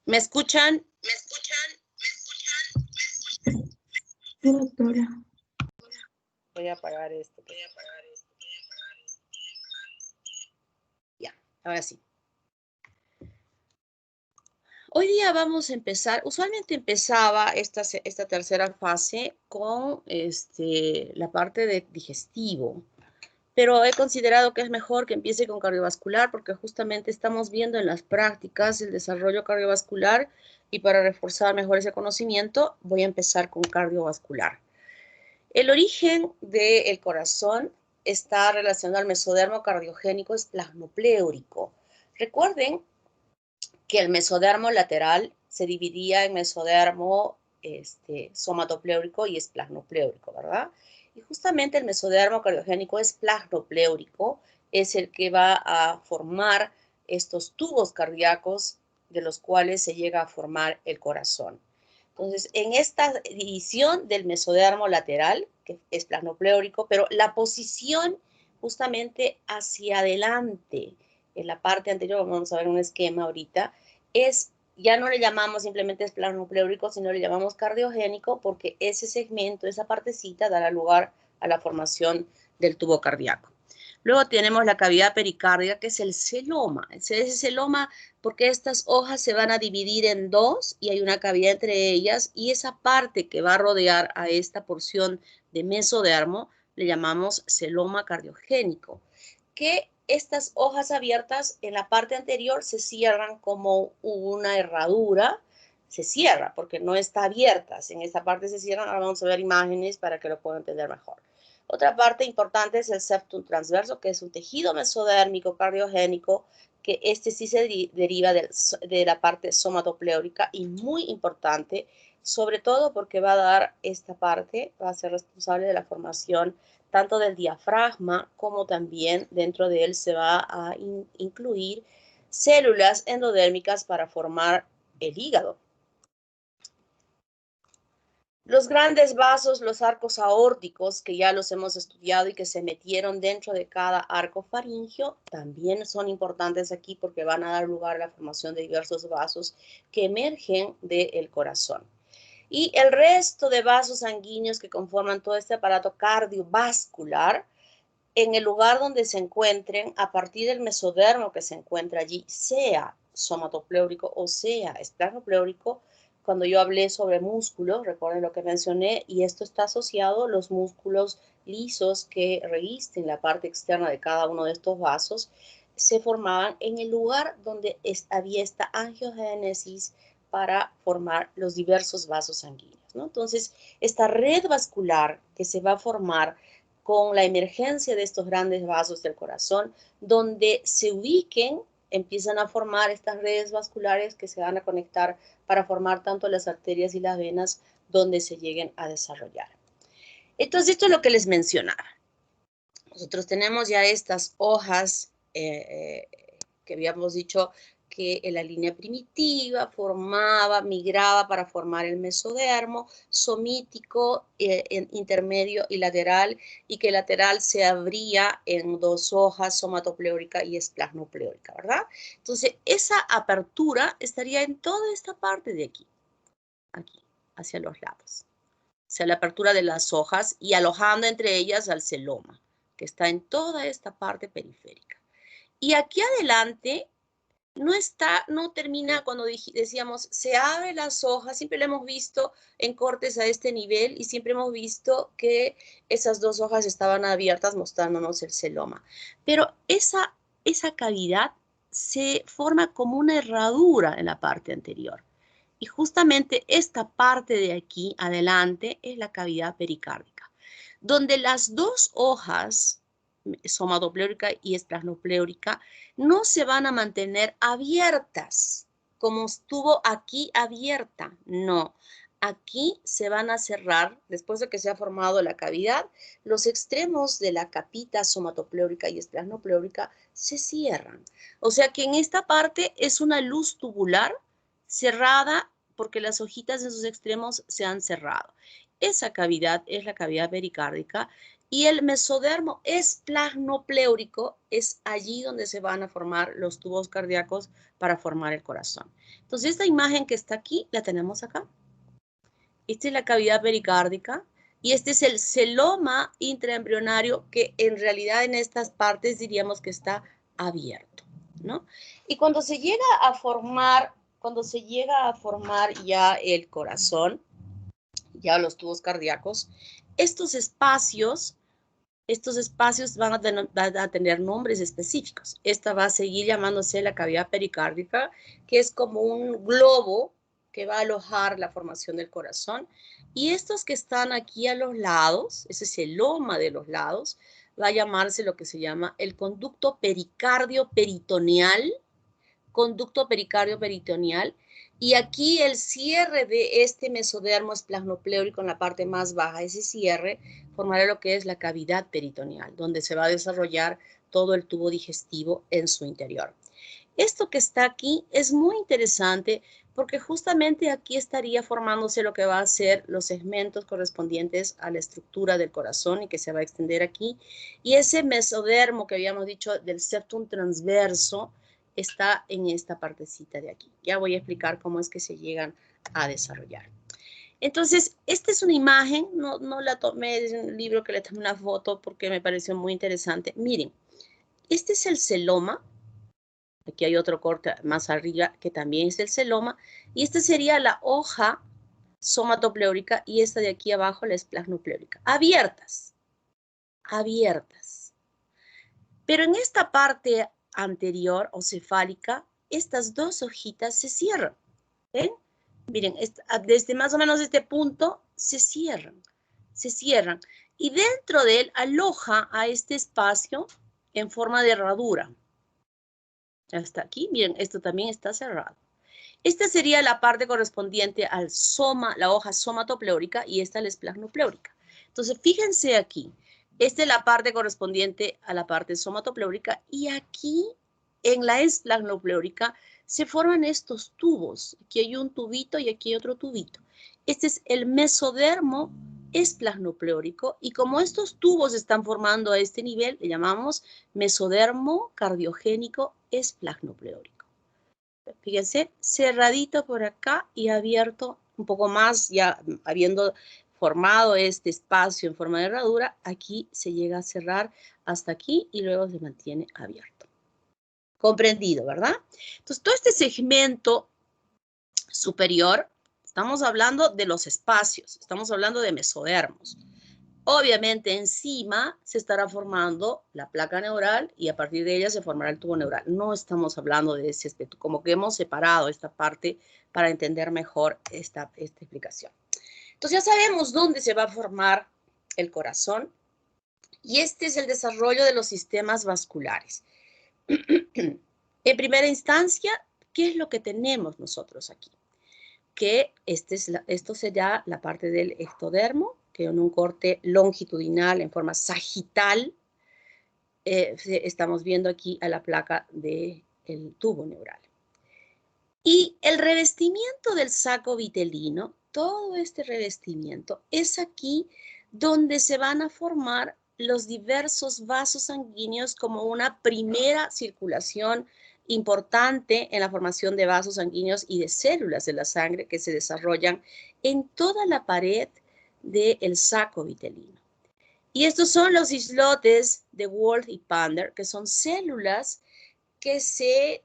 ¿Me escuchan? Sí, doctora. Voy a apagar esto. Ya, ahora sí. Hoy día vamos a empezar, usualmente empezaba esta tercera fase con la parte de digestivo, pero he considerado que es mejor que empiece con cardiovascular porque justamente estamos viendo en las prácticas el desarrollo cardiovascular y para reforzar mejor ese conocimiento voy a empezar con cardiovascular. El origen del corazón está relacionado al mesodermo cardiogénico esplasmopléurico. Recuerden que el mesodermo lateral se dividía en mesodermo somatopléurico y esplasmopléurico, ¿verdad? Y justamente el mesodermo cardiogénico esplasmopléurico es el que va a formar estos tubos cardíacos de los cuales se llega a formar el corazón. Entonces, en esta división del mesodermo lateral, que es plasmopléurico, pero la posición justamente hacia adelante, en la parte anterior, vamos a ver un esquema ahorita, ya no le llamamos simplemente plasmopléurico, sino le llamamos cardiogénico porque ese segmento, esa partecita dará lugar a la formación del tubo cardíaco. Luego tenemos la cavidad pericárdica, que es el celoma. Ese celoma porque estas hojas se van a dividir en dos y hay una cavidad entre ellas y esa parte que va a rodear a esta porción de mesodermo le llamamos celoma cardiogénico, que estas hojas abiertas en la parte anterior se cierran como una herradura, se cierra porque no está abierta, en esta parte se cierran, ahora vamos a ver imágenes para que lo puedan entender mejor. Otra parte importante es el septum transverso, que es un tejido mesodérmico cardiogénico, que sí se deriva de la parte somatopléurica y muy importante, sobre todo porque va a dar esta parte, va a ser responsable de la formación tanto del diafragma como también dentro de él se va a incluir células endodérmicas para formar el hígado. Los grandes vasos, los arcos aórticos, que ya los hemos estudiado y que se metieron dentro de cada arco faríngeo, también son importantes aquí porque van a dar lugar a la formación de diversos vasos que emergen del corazón. Y el resto de vasos sanguíneos que conforman todo este aparato cardiovascular, en el lugar donde se encuentren, a partir del mesodermo que se encuentra allí, sea somatopléurico o sea esplasmopléurico, cuando yo hablé sobre músculos, recuerden lo que mencioné, y esto está asociado a los músculos lisos que revisten la parte externa de cada uno de estos vasos, se formaban en el lugar donde había esta angiogénesis para formar los diversos vasos sanguíneos, ¿no? Entonces, esta red vascular que se va a formar con la emergencia de estos grandes vasos del corazón, donde se ubiquen, empiezan a formar estas redes vasculares que se van a conectar para formar tanto las arterias y las venas donde se lleguen a desarrollar. Entonces, esto es lo que les mencionaba. Nosotros tenemos ya estas hojas que habíamos dicho que en la línea primitiva migraba para formar el mesodermo, somítico, intermedio y lateral, y que lateral se abría en dos hojas, somatopléurica y esplasmopléurica, ¿verdad? Entonces, esa apertura estaría en toda esta parte de aquí, hacia los lados, hacia la apertura de las hojas y alojando entre ellas al celoma, que está en toda esta parte periférica. Y aquí adelante no termina cuando decíamos, se abren las hojas, siempre lo hemos visto en cortes a este nivel y siempre hemos visto que esas dos hojas estaban abiertas mostrándonos el celoma. Pero esa cavidad se forma como una herradura en la parte anterior. Y justamente esta parte de aquí adelante es la cavidad pericárdica, donde las dos hojas, somatopléurica y esplasmopléurica, no se van a mantener abiertas, como estuvo aquí abierta, no. Aquí se van a cerrar, después de que se ha formado la cavidad, los extremos de la capita somatopléurica y esplasmopléurica se cierran. O sea que en esta parte es una luz tubular cerrada porque las hojitas en sus extremos se han cerrado. esa cavidad es la cavidad pericárdica y el mesodermo esplanopleúrico es allí donde se van a formar los tubos cardíacos para formar el corazón. Entonces, esta imagen que está aquí la tenemos acá. Esta es la cavidad pericárdica y este es el celoma intraembrionario que en realidad en estas partes diríamos que está abierto, ¿no? Y cuando se llega a formar ya el corazón, ya los tubos cardíacos, estos espacios van a tener nombres específicos. Esta va a seguir llamándose la cavidad pericárdica, que es como un globo que va a alojar la formación del corazón. Y estos que están aquí a los lados, ese es el loma de los lados, va a llamarse lo que se llama el conducto pericardio-peritoneal, y aquí el cierre de este mesodermo esplanopleúrico en la parte más baja, ese cierre formará lo que es la cavidad peritoneal, donde se va a desarrollar todo el tubo digestivo en su interior. Esto que está aquí es muy interesante porque justamente aquí estaría formándose lo que va a ser los segmentos correspondientes a la estructura del corazón y que se va a extender aquí. Y ese mesodermo que habíamos dicho del septum transverso está en esta partecita de aquí. Ya voy a explicar cómo es que se llegan a desarrollar. Entonces, esta es una imagen, no la tomé de un libro que le tomé una foto porque me pareció muy interesante. Miren, este es el celoma. Aquí hay otro corte más arriba que también es el celoma. Y esta sería la hoja somatopleúrica y esta de aquí abajo la esplanopleúrica. Abiertas. Pero en esta parte anterior o cefálica, estas dos hojitas se cierran. ¿Ven? Miren, desde más o menos este punto se cierran. Y dentro de él aloja a este espacio en forma de herradura. Hasta aquí, miren, esto también está cerrado. Esta sería la parte correspondiente al soma, la hoja somatopleúrica, y esta la esplanopleúrica. Entonces, fíjense aquí. Esta es la parte correspondiente a la parte somatopleúrica y aquí en la esplanopleúrica se forman estos tubos. Aquí hay un tubito y aquí hay otro tubito. Este es el mesodermo esplanopleúrico y como estos tubos están formando a este nivel, le llamamos mesodermo cardiogénico esplanopleúrico. Fíjense, cerradito por acá y abierto un poco más, ya habiendo formado este espacio en forma de herradura, aquí se llega a cerrar hasta aquí y luego se mantiene abierto. Comprendido, ¿verdad? Entonces, todo este segmento superior, estamos hablando de los espacios, estamos hablando de mesodermos. Obviamente encima se estará formando la placa neural y a partir de ella se formará el tubo neural. No estamos hablando de ese aspecto, como que hemos separado esta parte para entender mejor esta explicación. Entonces ya sabemos dónde se va a formar el corazón y este es el desarrollo de los sistemas vasculares. En primera instancia, ¿qué es lo que tenemos nosotros aquí? Que esto será la parte del ectodermo, que en un corte longitudinal en forma sagital estamos viendo aquí a la placa del tubo neural. Y el revestimiento del saco vitelino, todo este revestimiento es aquí donde se van a formar los diversos vasos sanguíneos como una primera circulación importante en la formación de vasos sanguíneos y de células de la sangre que se desarrollan en toda la pared del saco vitelino. Y estos son los islotes de Wolff y Pander, que son células que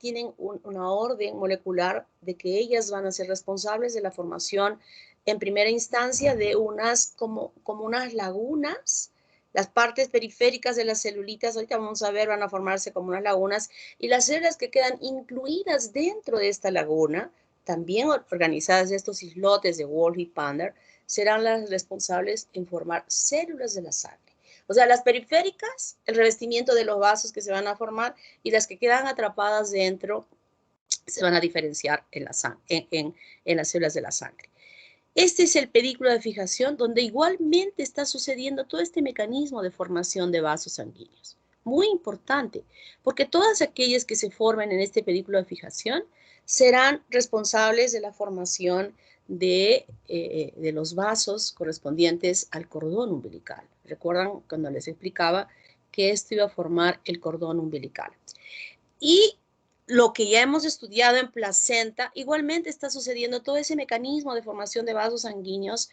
tienen una orden molecular de que ellas van a ser responsables de la formación en primera instancia de como unas lagunas. Las partes periféricas de las celulitas, ahorita vamos a ver, van a formarse como unas lagunas y las células que quedan incluidas dentro de esta laguna, también organizadas en estos islotes de Wolff y Pander, serán las responsables en formar células de la sangre. O sea, las periféricas, el revestimiento de los vasos que se van a formar y las que quedan atrapadas dentro se van a diferenciar en las células de la sangre. Este es el pedículo de fijación donde igualmente está sucediendo todo este mecanismo de formación de vasos sanguíneos. Muy importante, porque todas aquellas que se formen en este pedículo de fijación serán responsables de la formación de los vasos correspondientes al cordón umbilical. ¿Recuerdan cuando les explicaba que esto iba a formar el cordón umbilical? Y lo que ya hemos estudiado en placenta, igualmente está sucediendo todo ese mecanismo de formación de vasos sanguíneos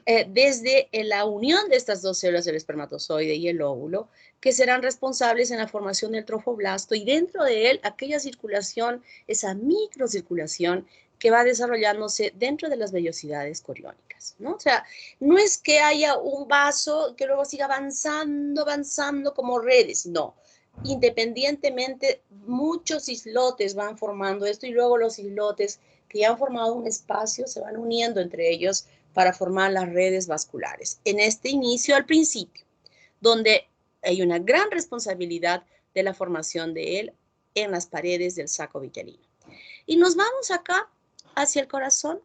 desde la unión de estas dos células del espermatozoide y el óvulo, que serán responsables en la formación del trofoblasto y dentro de él aquella circulación, esa microcirculación que va desarrollándose dentro de las vellosidades coriónicas, ¿no? O sea, no es que haya un vaso que luego siga avanzando, avanzando como redes, no. Independientemente, muchos islotes van formando esto y luego los islotes que ya han formado un espacio se van uniendo entre ellos para formar las redes vasculares. En este inicio, al principio, donde hay una gran responsabilidad de la formación de él en las paredes del saco vitelino. Y nos vamos acá hacia el corazón.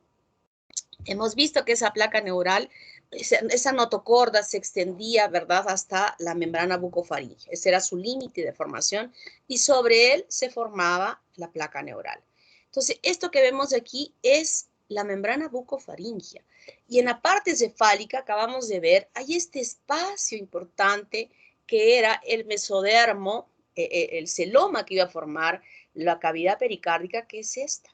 Hemos visto que esa placa neural, esa notocorda se extendía, ¿verdad?, hasta la membrana bucofaríngea. Ese era su límite de formación y sobre él se formaba la placa neural. Entonces, esto que vemos aquí es la membrana bucofaríngea. Y en la parte cefálica, acabamos de ver, hay este espacio importante que era el mesodermo, el celoma que iba a formar la cavidad pericárdica, que es esta.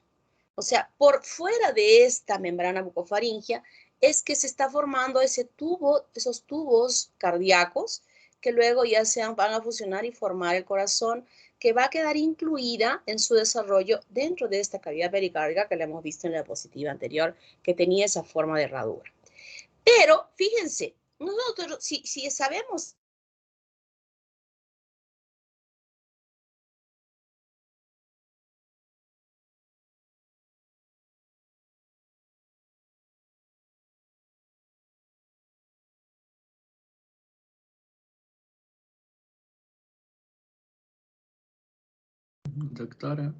O sea, por fuera de esta membrana bucofaríngea es que se está formando ese tubo, esos tubos cardíacos que luego ya van a fusionar y formar el corazón, que va a quedar incluida en su desarrollo dentro de esta cavidad pericárdica que la hemos visto en la diapositiva anterior, que tenía esa forma de herradura. Pero, fíjense, nosotros, si sabemos Doctora.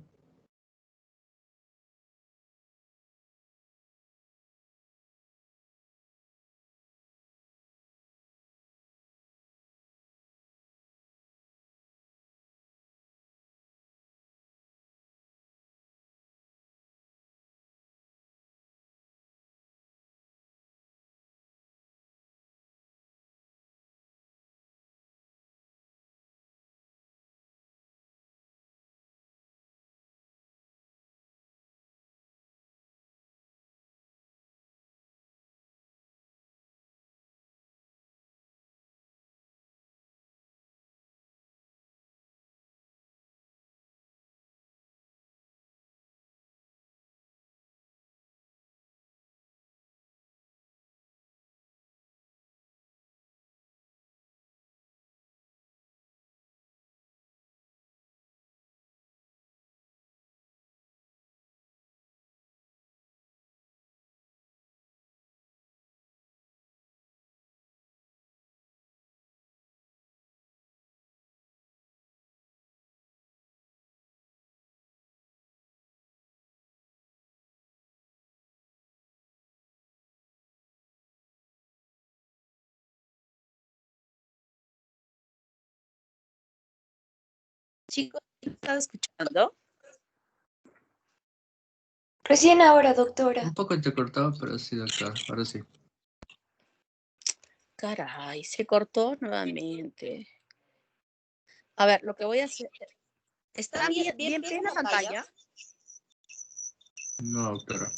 chicos, ¿están escuchando? Recién ahora, doctora. Un poco te cortaba, pero sí, doctor. Ahora sí. Caray, se cortó nuevamente. A ver, lo que voy a hacer... ¿Está bien plena pantalla? No, doctora.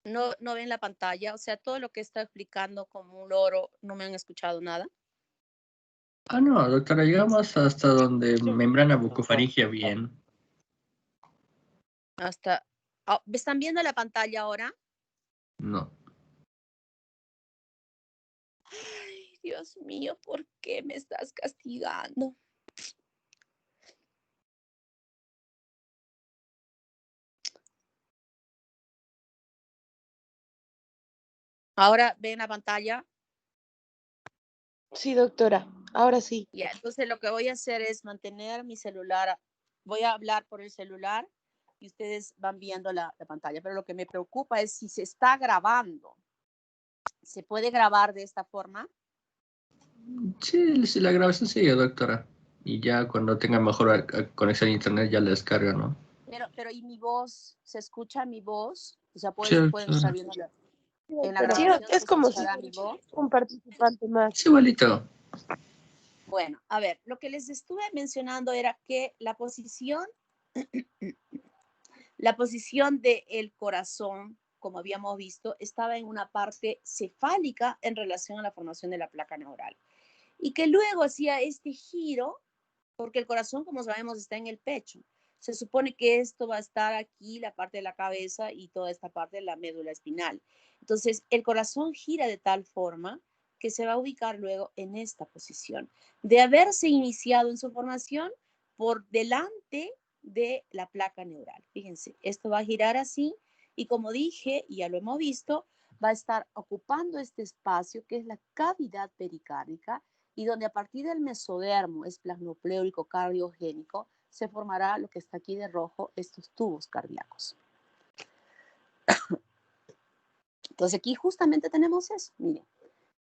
No ven la pantalla, o sea, todo lo que está explicando como un loro, no me han escuchado nada. Ah, no, doctora, llegamos hasta donde membrana bucofaríngea bien. Hasta... Oh, ¿están viendo la pantalla ahora? No. Ay, Dios mío, ¿por qué me estás castigando? Ahora ven la pantalla. Sí, doctora. Ahora sí. Ya, entonces lo que voy a hacer es mantener mi celular. Voy a hablar por el celular y ustedes van viendo la pantalla. Pero lo que me preocupa es si se está grabando. ¿Se puede grabar de esta forma? Sí, la grabación sigue, doctora. y ya cuando tenga mejor conexión a internet ya la descarga, ¿no? Pero ¿y mi voz? ¿Se escucha mi voz? O sea, Sí, pueden sí, estar viendo en la Sí, grabación, es ¿se como si escuchará mi voz? un participante más. es igualito. Bueno, a ver, lo que les estuve mencionando era que la posición del corazón, como habíamos visto, estaba en una parte cefálica en relación a la formación de la placa neural. Y que luego hacía este giro, porque el corazón, como sabemos, está en el pecho. Se supone que esto va a estar aquí, la parte de la cabeza y toda esta parte de la médula espinal. Entonces, el corazón gira de tal forma que se va a ubicar luego en esta posición, de haberse iniciado en su formación por delante de la placa neural. Fíjense, esto va a girar así y como dije, y ya lo hemos visto, va a estar ocupando este espacio que es la cavidad pericárdica y donde a partir del mesodermo esplasmopleúrico cardiogénico se formará lo que está aquí de rojo, estos tubos cardíacos. Entonces aquí justamente tenemos eso, miren,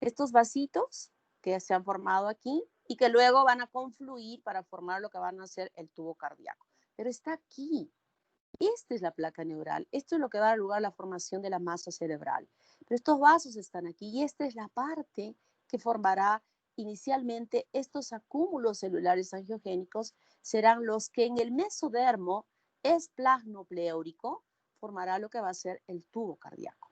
estos vasitos que se han formado aquí y que luego van a confluir para formar lo que van a ser el tubo cardíaco. Pero está aquí. Esta es la placa neural. Esto es lo que va a dar lugar a la formación de la masa cerebral. Pero estos vasos están aquí y esta es la parte que formará inicialmente estos acúmulos celulares angiogénicos. Serán los que en el mesodermo esplasmopleúrico formará lo que va a ser el tubo cardíaco.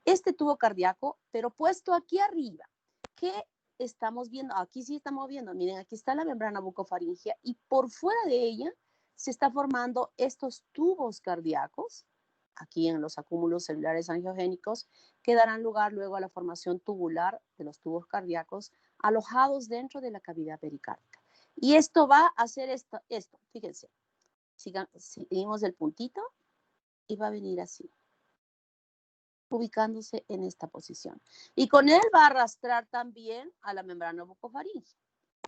Este tubo cardíaco, pero puesto aquí arriba, ¿qué estamos viendo? Aquí sí estamos viendo, miren, aquí está la membrana bucofaringea y por fuera de ella se está formando estos tubos cardíacos, aquí en los acúmulos celulares angiogénicos, que darán lugar luego a la formación tubular de los tubos cardíacos alojados dentro de la cavidad pericárdica. Y esto va a hacer esto, fíjense, seguimos el puntito y va a venir así, ubicándose en esta posición. Y con él va a arrastrar también a la membrana bucofaringea.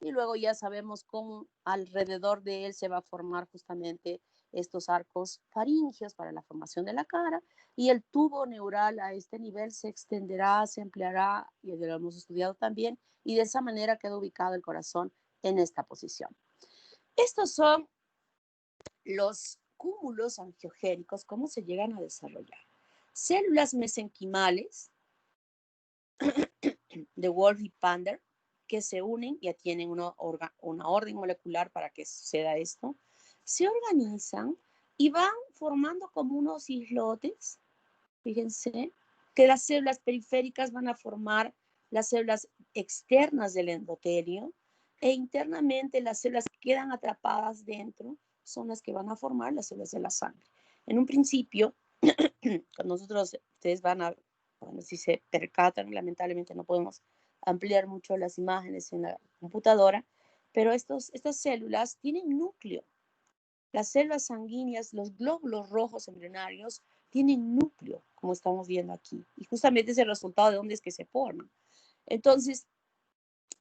Y luego ya sabemos cómo alrededor de él se va a formar justamente estos arcos faringeos para la formación de la cara y el tubo neural a este nivel se extenderá, se ampliará, y ya lo hemos estudiado también, y de esa manera queda ubicado el corazón en esta posición. Estos son los cúmulos angiogénicos, cómo se llegan a desarrollar. Células mesenquimales de Wolf y Pander que se unen, ya tienen una orden molecular para que suceda esto, se organizan y van formando como unos islotes, fíjense, que las células periféricas van a formar las células externas del endotelio e internamente las células que quedan atrapadas dentro son las que van a formar las células de la sangre. En un principio, cuando ustedes van a, bueno, si se percatan, lamentablemente no podemos ampliar mucho las imágenes en la computadora, pero estas células tienen núcleo. Las células sanguíneas, los glóbulos rojos embrionarios, tienen núcleo, como estamos viendo aquí. Y justamente es el resultado de dónde es que se forman. Entonces,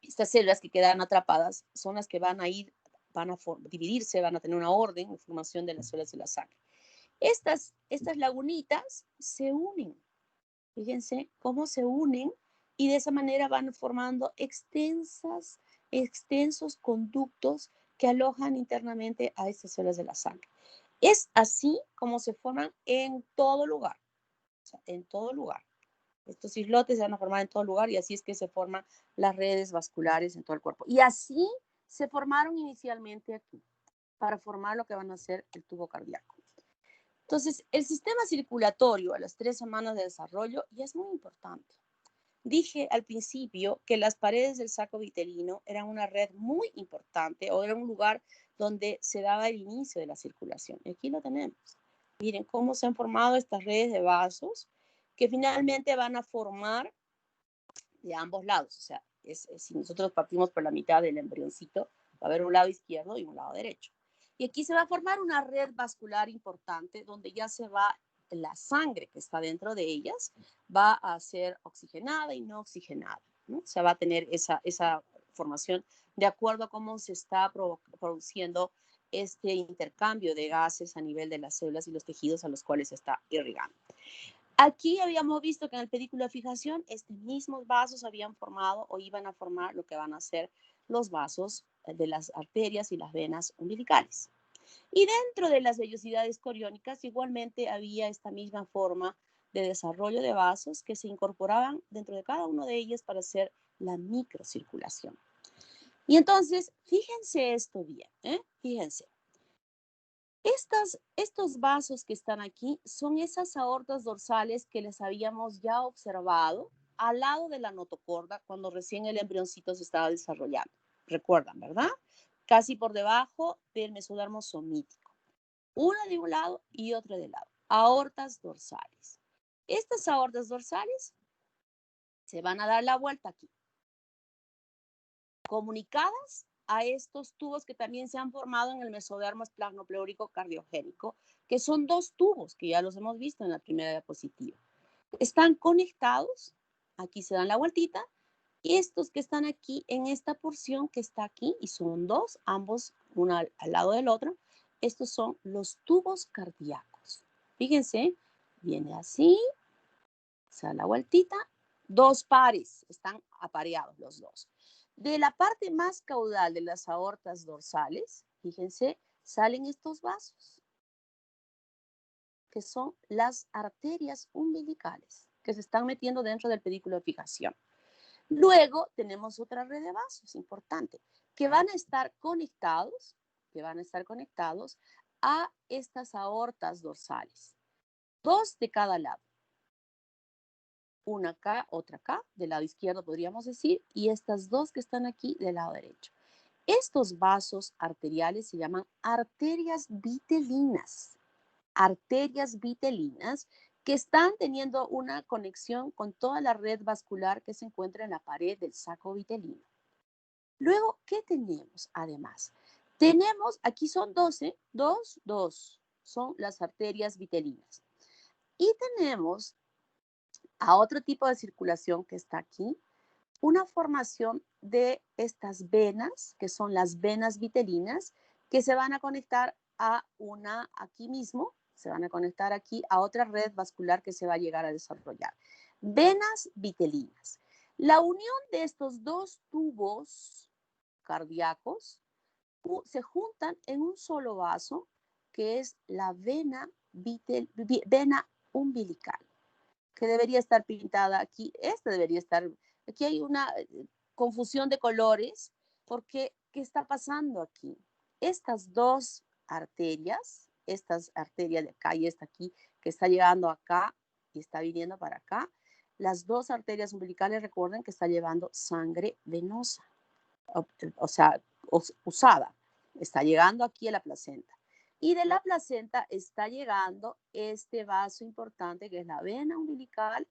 estas células que quedan atrapadas son las que van a dividirse, van a tener una orden de formación de las células de la sangre. Estas lagunitas se unen. Fíjense cómo se unen y de esa manera van formando extensos conductos que alojan internamente a estas células de la sangre. Es así como se forman en todo lugar, o sea, en todo lugar. Estos islotes se van a formar en todo lugar y así es que se forman las redes vasculares en todo el cuerpo. Y así se formaron inicialmente aquí, para formar lo que van a ser el tubo cardíaco. Entonces, el sistema circulatorio a las 3 semanas de desarrollo ya es muy importante. Dije al principio que las paredes del saco vitelino eran una red muy importante o era un lugar donde se daba el inicio de la circulación. Y aquí lo tenemos. Miren cómo se han formado estas redes de vasos que finalmente van a formar de ambos lados. O sea, si nosotros partimos por la mitad del embrioncito, va a haber un lado izquierdo y un lado derecho. Y aquí se va a formar una red vascular importante donde ya se va la sangre que está dentro de ellas, va a ser oxigenada y no oxigenada, ¿no? O sea, va a tener esa formación de acuerdo a cómo se está produciendo este intercambio de gases a nivel de las células y los tejidos a los cuales se está irrigando. Aquí habíamos visto que en el pedículo de fijación, estos mismos vasos habían formado o iban a formar lo que van a ser los vasos arterias y las venas umbilicales. Y dentro de las vellosidades coriónicas igualmente había esta misma forma de desarrollo de vasos que se incorporaban dentro de cada uno de ellos para hacer la microcirculación. Y entonces, fíjense esto bien, fíjense. Estos vasos que están aquí son esas aortas dorsales que les habíamos ya observado al lado de la notocorda cuando recién el embrioncito se estaba desarrollando. Recuerdan, ¿verdad? Casi por debajo del mesodermo somítico. Una de un lado y otra de lado. Aortas dorsales. Estas aortas dorsales se van a dar la vuelta aquí, comunicadas a estos tubos que también se han formado en el mesodermo esplanopleúrico cardiogénico, que son dos tubos que ya los hemos visto en la primera diapositiva. Están conectados, aquí se dan la vueltita, y estos que están aquí en esta porción que está aquí, y son dos, ambos uno al lado del otro, estos son los tubos cardíacos. Fíjense, viene así, se da la vueltita, dos pares, están apareados los dos. De la parte más caudal de las aortas dorsales, fíjense, salen estos vasos, que son las arterias umbilicales, que se están metiendo dentro del pedículo de fijación. Luego tenemos otra red de vasos importante, que van a estar conectados, a estas aortas dorsales. Dos de cada lado. Una acá, otra acá, del lado izquierdo podríamos decir, y estas dos que están aquí del lado derecho. Estos vasos arteriales se llaman arterias vitelinas. Arterias vitelinas que están teniendo una conexión con toda la red vascular que se encuentra en la pared del saco vitelino. Luego, ¿qué tenemos además? Tenemos, aquí son 12, dos, son las arterias vitelinas. Y tenemos a otro tipo de circulación que está aquí, una formación de estas venas, que son las venas vitelinas, que se van a conectar a una aquí mismo, se van a conectar aquí a otra red vascular que se va a llegar a desarrollar. Venas vitelinas. La unión de estos dos tubos cardíacos se juntan en un solo vaso, que es la vena umbilical, que debería estar pintada aquí. Esta debería estar, aquí hay una confusión de colores, porque ¿qué está pasando aquí? Estas dos arterias, estas arterias de acá y esta aquí, que está llegando acá y está viniendo para acá, las dos arterias umbilicales, recuerden que está llevando sangre venosa, o sea, usada, está llegando aquí a la placenta. Y de la placenta está llegando este vaso importante que es la vena umbilical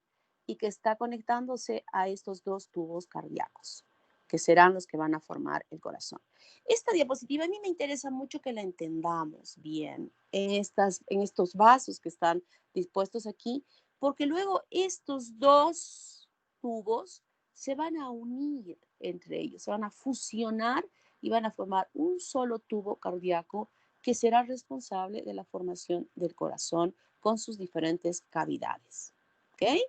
y que está conectándose a estos dos tubos cardíacos, que serán los que van a formar el corazón. Esta diapositiva a mí me interesa mucho que la entendamos bien en estos vasos que están dispuestos aquí, porque luego estos dos tubos se van a unir entre ellos, se van a fusionar y van a formar un solo tubo cardíaco que será responsable de la formación del corazón con sus diferentes cavidades. ¿Ok?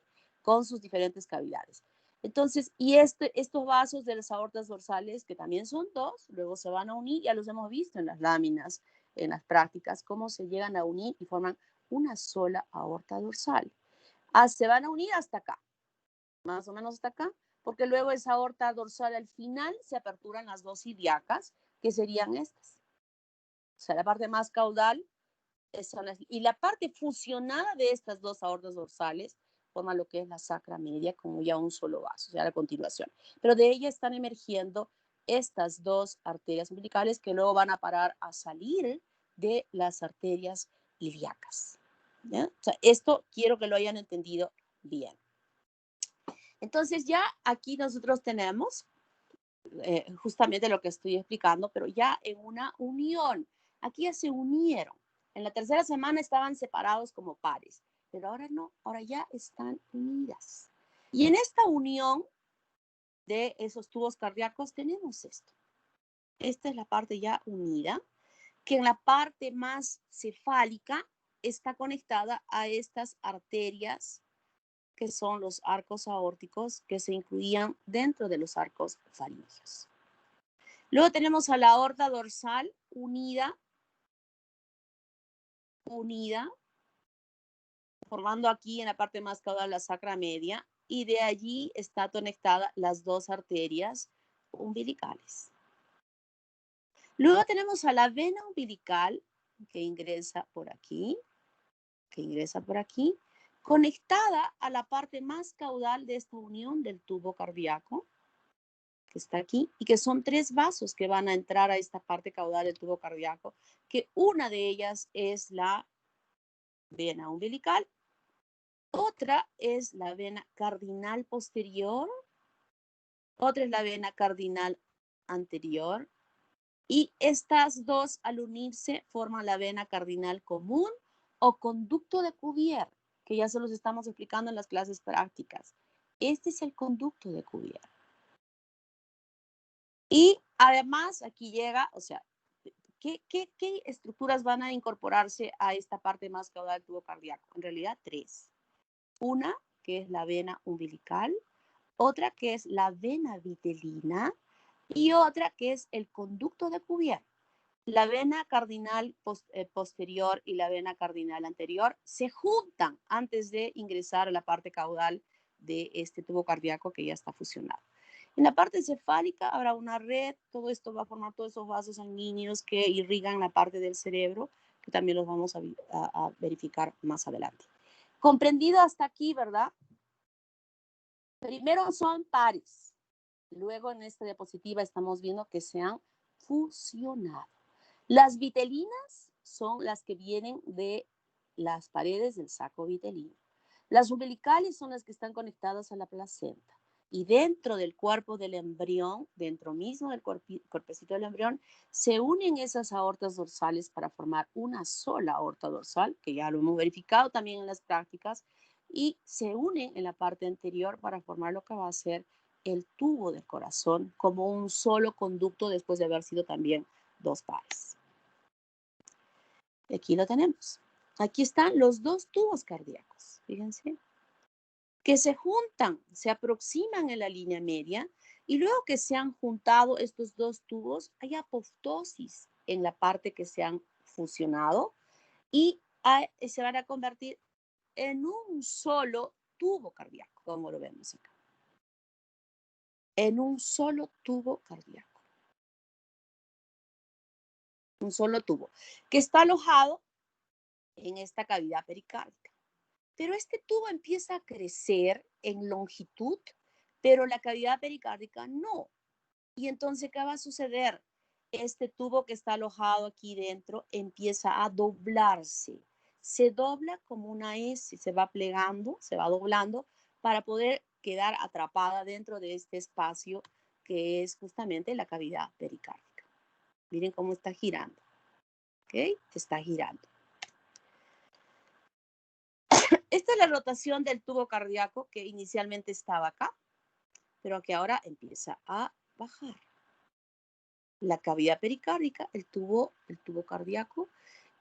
Con sus diferentes cavidades. Entonces, y estos vasos de las aortas dorsales, que también son dos, luego se van a unir, ya los hemos visto en las láminas, en las prácticas, cómo se llegan a unir y forman una sola aorta dorsal. Se van a unir hasta acá, más o menos hasta acá, porque luego esa aorta dorsal al final se aperturan las dos ilíacas, que serían estas. O sea, la parte más caudal y la parte fusionada de estas dos aortas dorsales forma lo que es la sacra media como ya un solo vaso, o sea, a continuación. Pero de ella están emergiendo estas dos arterias umbilicales que luego van a parar a salir de las arterias ilíacas. ¿Ya? O sea, esto quiero que lo hayan entendido bien. Entonces ya aquí nosotros tenemos justamente lo que estoy explicando, pero ya en una unión. Aquí ya se unieron. En la tercera semana estaban separados como pares, pero ahora no, ahora ya están unidas. Y en esta unión de esos tubos cardíacos tenemos esto. Esta es la parte ya unida, que en la parte más cefálica está conectada a estas arterias que son los arcos aórticos que se incluían dentro de los arcos faringeos. Luego tenemos a la aorta dorsal unida, formando aquí en la parte más caudal la sacra media, y de allí está conectada las dos arterias umbilicales. Luego tenemos a la vena umbilical que ingresa por aquí, conectada a la parte más caudal de esta unión del tubo cardíaco, que está aquí, y que son 3 vasos que van a entrar a esta parte caudal del tubo cardíaco, que una de ellas es la vena umbilical, otra es la vena cardinal posterior, otra es la vena cardinal anterior, y estas dos al unirse forman la vena cardinal común o conducto de Cuvier, que ya se los estamos explicando en las clases prácticas. Este es el conducto de Cuvier. Y además aquí llega, o sea, ¿qué estructuras van a incorporarse a esta parte más caudal del tubo cardíaco? En realidad 3. Una, que es la vena umbilical, otra que es la vena vitelina y otra que es el conducto de Cuvier. La vena cardinal posterior y la vena cardinal anterior se juntan antes de ingresar a la parte caudal de este tubo cardíaco que ya está fusionado. En la parte cefálica habrá una red, todo esto va a formar todos esos vasos sanguíneos que irrigan la parte del cerebro, que también los vamos a verificar más adelante. Comprendido hasta aquí, ¿verdad? Primero son pares, luego en esta diapositiva estamos viendo que se han fusionado. Las vitelinas son las que vienen de las paredes del saco vitelino. Las umbilicales son las que están conectadas a la placenta. Y dentro del cuerpo del embrión, dentro mismo del cuerpecito del embrión, se unen esas aortas dorsales para formar una sola aorta dorsal, que ya lo hemos verificado también en las prácticas, y se unen en la parte anterior para formar lo que va a ser el tubo del corazón como un solo conducto después de haber sido también 2 pares. Y aquí lo tenemos. Aquí están los 2 tubos cardíacos, fíjense, que se juntan, se aproximan en la línea media y luego que se han juntado estos 2 tubos, hay apoptosis en la parte que se han fusionado y se van a convertir en un solo tubo cardíaco, como lo vemos acá. En un solo tubo cardíaco. Un solo tubo, que está alojado en esta cavidad pericárdica. Pero este tubo empieza a crecer en longitud, pero la cavidad pericárdica no. Y entonces, ¿qué va a suceder? Este tubo que está alojado aquí dentro empieza a doblarse. Se dobla como una S, se va plegando, se va doblando para poder quedar atrapada dentro de este espacio que es justamente la cavidad pericárdica. Miren cómo está girando. ¿Ok? Está girando. Esta es la rotación del tubo cardíaco que inicialmente estaba acá, pero que ahora empieza a bajar. La cavidad pericárdica, el tubo cardíaco,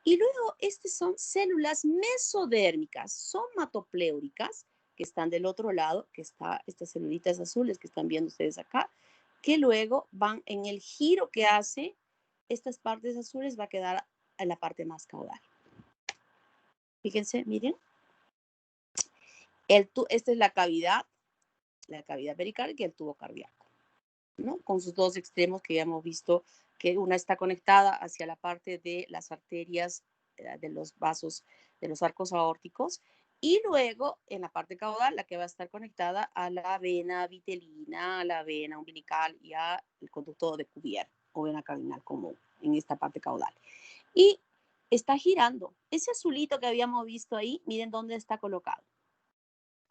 y luego estas son células mesodérmicas, somatopleúricas, que están del otro lado, que están estas celulitas azules que están viendo ustedes acá, que luego van en el giro que hace estas partes azules, va a quedar en la parte más caudal. Fíjense, miren. Esta es la cavidad pericárdica y el tubo cardíaco, ¿no? Con sus 2 extremos que ya hemos visto que una está conectada hacia la parte de las arterias de los vasos, de los arcos aórticos, y luego en la parte caudal la que va a estar conectada a la vena vitelina, a la vena umbilical y al conducto de Cuvier o vena cardinal común en esta parte caudal. Y está girando. Ese azulito que habíamos visto ahí, miren dónde está colocado.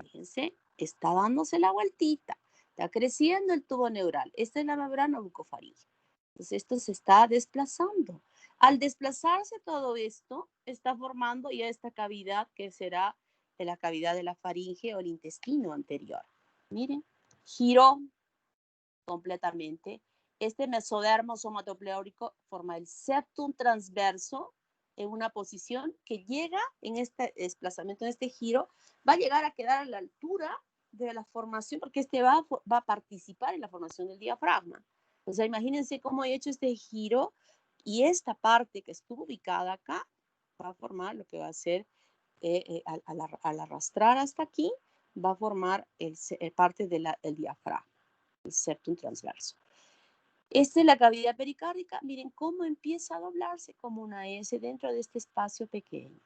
Fíjense, está dándose la vueltita, está creciendo el tubo neural. Esta es la membrana bucofaríngea. Entonces esto se está desplazando. Al desplazarse todo esto, está formando ya esta cavidad que será la cavidad de la faringe o el intestino anterior. Miren, giró completamente. Este mesodermo somatopleúrico forma el septum transverso en una posición que llega en este desplazamiento, en este giro, va a llegar a quedar a la altura de la formación, porque este va a participar en la formación del diafragma. O sea, imagínense cómo he hecho este giro y esta parte que estuvo ubicada acá va a formar lo que va a ser, al arrastrar hasta aquí, va a formar parte del diafragma, el septum transverso. Esta es la cavidad pericárdica. Miren cómo empieza a doblarse como una S dentro de este espacio pequeño.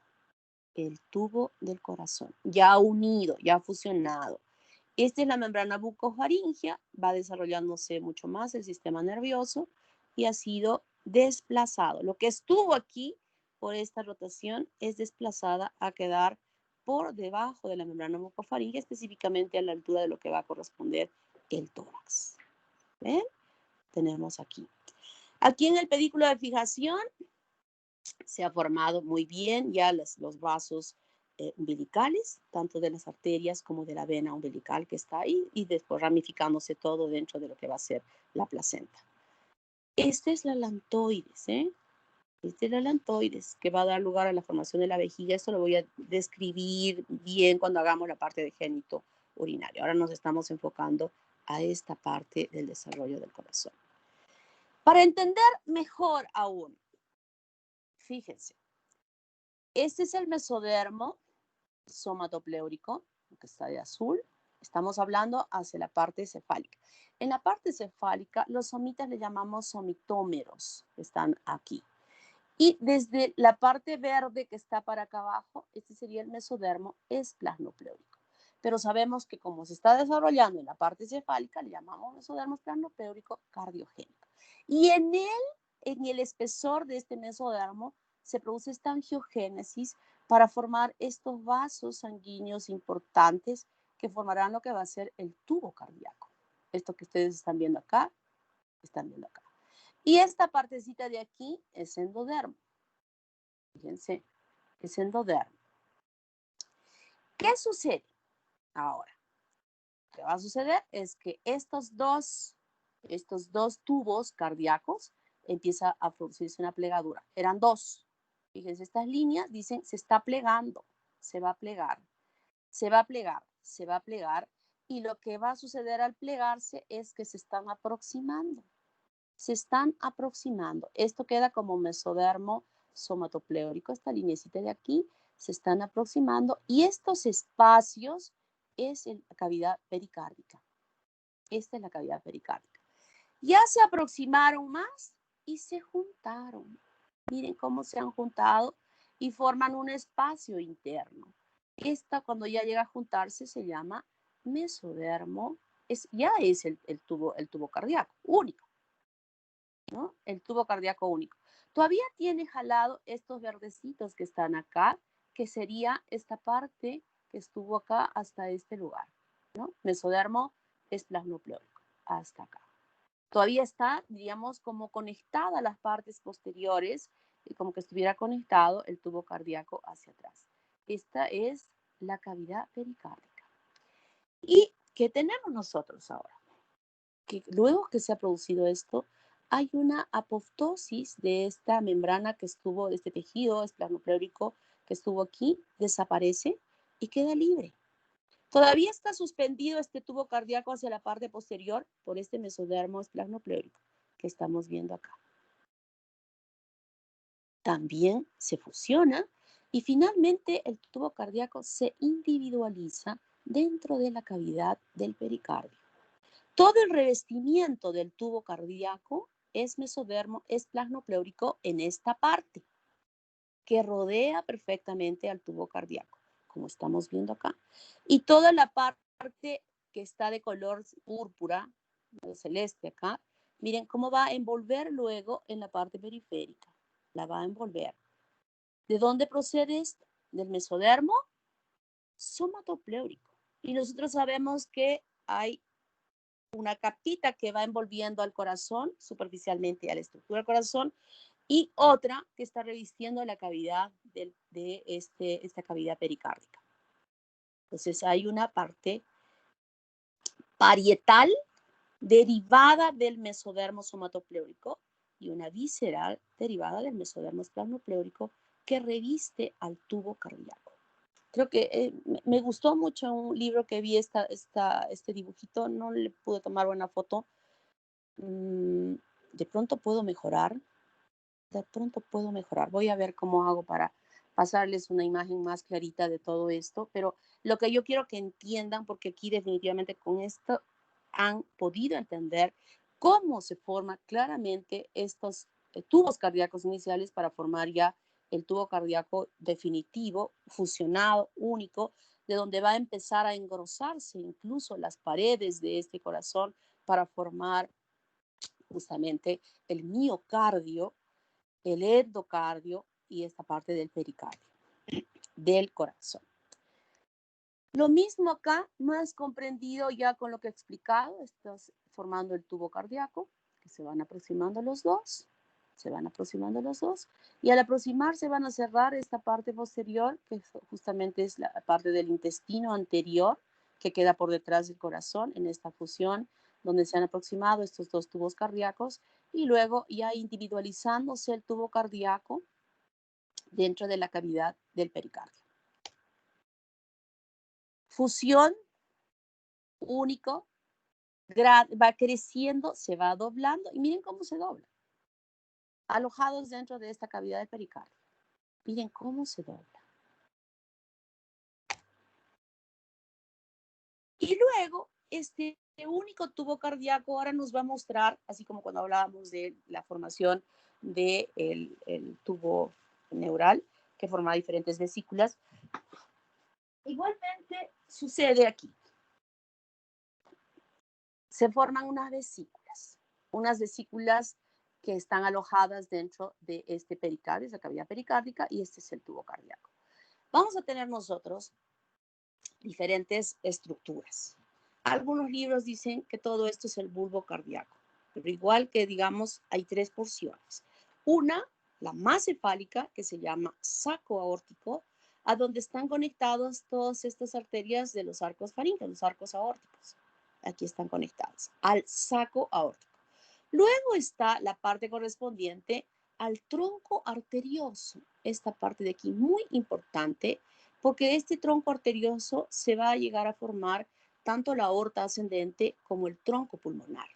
El tubo del corazón, ya unido, ya fusionado. Esta es la membrana bucofaringea, va desarrollándose mucho más el sistema nervioso y ha sido desplazado. Lo que estuvo aquí por esta rotación es desplazada a quedar por debajo de la membrana bucofaringea, específicamente a la altura de lo que va a corresponder el tórax. ¿Ven? Tenemos aquí. Aquí en el pedículo de fijación se ha formado muy bien ya los vasos umbilicales, tanto de las arterias como de la vena umbilical que está ahí, y después ramificándose todo dentro de lo que va a ser la placenta. Esta es la lantoides, ¿eh? Esta es la lantoides, que va a dar lugar a la formación de la vejiga. Esto lo voy a describir bien cuando hagamos la parte de génito urinario. Ahora nos estamos enfocando a esta parte del desarrollo del corazón. Para entender mejor aún, fíjense, este es el mesodermo somatopleúrico, que está de azul. Estamos hablando hacia la parte cefálica. En la parte cefálica, los somitas le llamamos somitómeros, están aquí. Y desde la parte verde que está para acá abajo, este sería el mesodermo esplasmopleúrico. Pero sabemos que como se está desarrollando en la parte cefálica, le llamamos mesodermo esplasmopleúrico cardiogénico. Y en el espesor de este mesodermo se produce esta angiogénesis para formar estos vasos sanguíneos importantes que formarán lo que va a ser el tubo cardíaco. Esto que ustedes están viendo acá, Y esta partecita de aquí es endodermo. Fíjense, es endodermo. ¿Qué sucede ahora? Lo que va a suceder es que estos dos tubos cardíacos empieza a producirse una plegadura. Eran dos. Fíjense, estas líneas dicen se está plegando, se va a plegar, se va a plegar, se va a plegar. Y lo que va a suceder al plegarse es que se están aproximando. Se están aproximando. Esto queda como mesodermo somatopleúrico. Esta linecita de aquí se están aproximando y estos espacios es la cavidad pericárdica. Esta es la cavidad pericárdica. Ya se aproximaron más y se juntaron. Miren cómo se han juntado y forman un espacio interno. Esta, cuando ya llega a juntarse, se llama mesodermo. Ya es el tubo cardíaco único, ¿no? El tubo cardíaco único. Todavía tiene jalado estos verdecitos que están acá, que sería esta parte que estuvo acá hasta este lugar, ¿no? Mesodermo esplasmopleúrico, hasta acá. Todavía está, diríamos, como conectada a las partes posteriores, y como que estuviera conectado el tubo cardíaco hacia atrás. Esta es la cavidad pericárdica. ¿Y qué tenemos nosotros ahora? Que luego que se ha producido esto, hay una apoptosis de esta membrana que estuvo, de este tejido esplasmopleúrico que estuvo aquí, desaparece y queda libre. Todavía está suspendido este tubo cardíaco hacia la parte posterior por este mesodermo esplasmopleúrico que estamos viendo acá. También se fusiona y finalmente el tubo cardíaco se individualiza dentro de la cavidad del pericardio. Todo el revestimiento del tubo cardíaco es mesodermo esplasmopleúrico en esta parte que rodea perfectamente al tubo cardíaco, como estamos viendo acá. Y toda la parte que está de color púrpura, celeste acá, miren cómo va a envolver luego en la parte periférica. La va a envolver. ¿De dónde procede esto? Del mesodermo somatopleúrico. Y nosotros sabemos que hay una capita que va envolviendo al corazón, superficialmente a la estructura del corazón, y otra que está revistiendo la cavidad de esta cavidad pericárdica. Entonces hay una parte parietal derivada del mesodermo somatopleúrico y una visceral derivada del mesodermo esplasmopleúrico que reviste al tubo cardíaco. Creo que me gustó mucho un libro que vi este dibujito, no le pude tomar buena foto, De pronto puedo mejorar. De pronto puedo mejorar. Voy a ver cómo hago para pasarles una imagen más clarita de todo esto, pero lo que yo quiero que entiendan, porque aquí definitivamente con esto han podido entender cómo se forman claramente estos tubos cardíacos iniciales para formar ya el tubo cardíaco definitivo, fusionado, único, de donde va a empezar a engrosarse incluso las paredes de este corazón para formar justamente el miocardio, el endocardio y esta parte del pericardio, del corazón. Lo mismo acá, más comprendido ya con lo que he explicado, estás formando el tubo cardíaco, que se van aproximando los dos, y al aproximarse van a cerrar esta parte posterior, que justamente es la parte del intestino anterior, que queda por detrás del corazón, en esta fusión, donde se han aproximado estos dos tubos cardíacos, y luego ya individualizándose el tubo cardíaco dentro de la cavidad del pericardio. Fusión, único, va creciendo, se va doblando, y miren cómo se dobla. Alojados dentro de esta cavidad del pericardio. Miren cómo se dobla. Y luego, este único tubo cardíaco ahora nos va a mostrar, así como cuando hablábamos de la formación del el tubo neural, que forma diferentes vesículas. Igualmente sucede aquí. Se forman unas vesículas que están alojadas dentro de este pericardio, esa cavidad pericárdica, y este es el tubo cardíaco. Vamos a tener nosotros diferentes estructuras. Algunos libros dicen que todo esto es el bulbo cardíaco, pero igual que digamos hay tres porciones. Una, la más cefálica, que se llama saco aórtico, a donde están conectadas todas estas arterias de los arcos faringeos, los arcos aórticos. Aquí están conectadas al saco aórtico. Luego está la parte correspondiente al tronco arterioso, esta parte de aquí, muy importante, porque este tronco arterioso se va a llegar a formar tanto la aorta ascendente como el tronco pulmonar.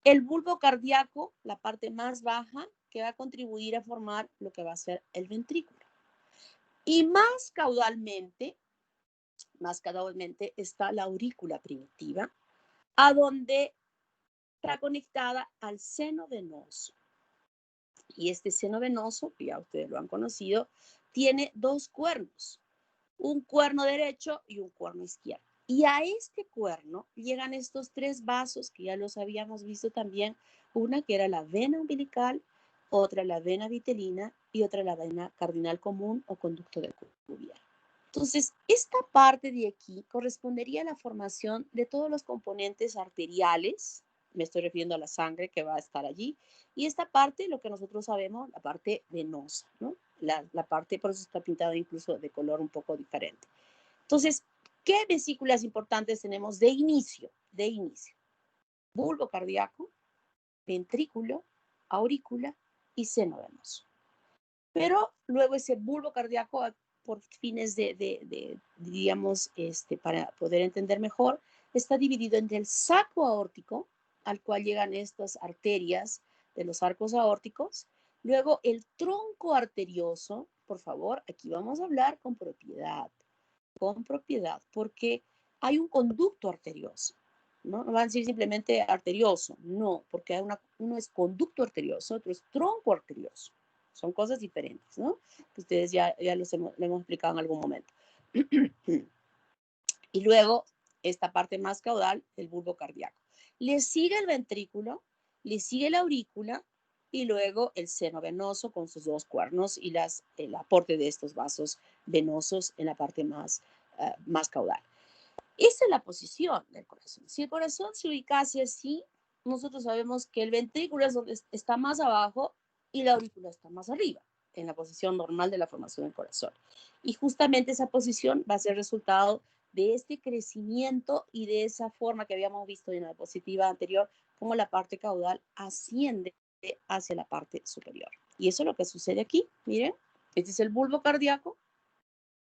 El bulbo cardíaco, la parte más baja, que va a contribuir a formar lo que va a ser el ventrículo. Y más caudalmente está la aurícula primitiva, a donde está conectada al seno venoso. Y este seno venoso, que ya ustedes lo han conocido, tiene dos cuernos, un cuerno derecho y un cuerno izquierdo. Y a este cuerno llegan estos tres vasos que ya los habíamos visto también, una que era la vena umbilical, otra la vena vitelina y otra la vena cardinal común o conducto de Cuvier. Entonces, esta parte de aquí correspondería a la formación de todos los componentes arteriales, me estoy refiriendo a la sangre que va a estar allí, y esta parte, lo que nosotros sabemos, la parte venosa, ¿no? La parte, por eso está pintada incluso de color un poco diferente. Entonces, ¿qué vesículas importantes tenemos de inicio? Bulbo cardíaco, ventrículo, aurícula y seno venoso. Pero luego ese bulbo cardíaco, por fines digamos, para poder entender mejor, está dividido entre el saco aórtico, al cual llegan estas arterias de los arcos aórticos, luego el tronco arterioso, por favor, aquí vamos a hablar con propiedad, porque hay un conducto arterioso, ¿no? No van a decir simplemente arterioso, no, porque uno es conducto arterioso, otro es tronco arterioso. Son cosas diferentes, ¿no? Que ustedes ya lo hemos explicado en algún momento. Y luego, esta parte más caudal, el bulbo cardíaco. Le sigue el ventrículo, le sigue la aurícula y luego el seno venoso con sus dos cuernos y el aporte de estos vasos venosos en la parte más caudal. Esa es la posición del corazón. Si el corazón se ubicase así, nosotros sabemos que el ventrículo es donde está más abajo y la aurícula está más arriba, en la posición normal de la formación del corazón. Y justamente esa posición va a ser resultado de este crecimiento y de esa forma que habíamos visto en la diapositiva anterior, como la parte caudal asciende hacia la parte superior. Y eso es lo que sucede aquí. Miren, este es el bulbo cardíaco,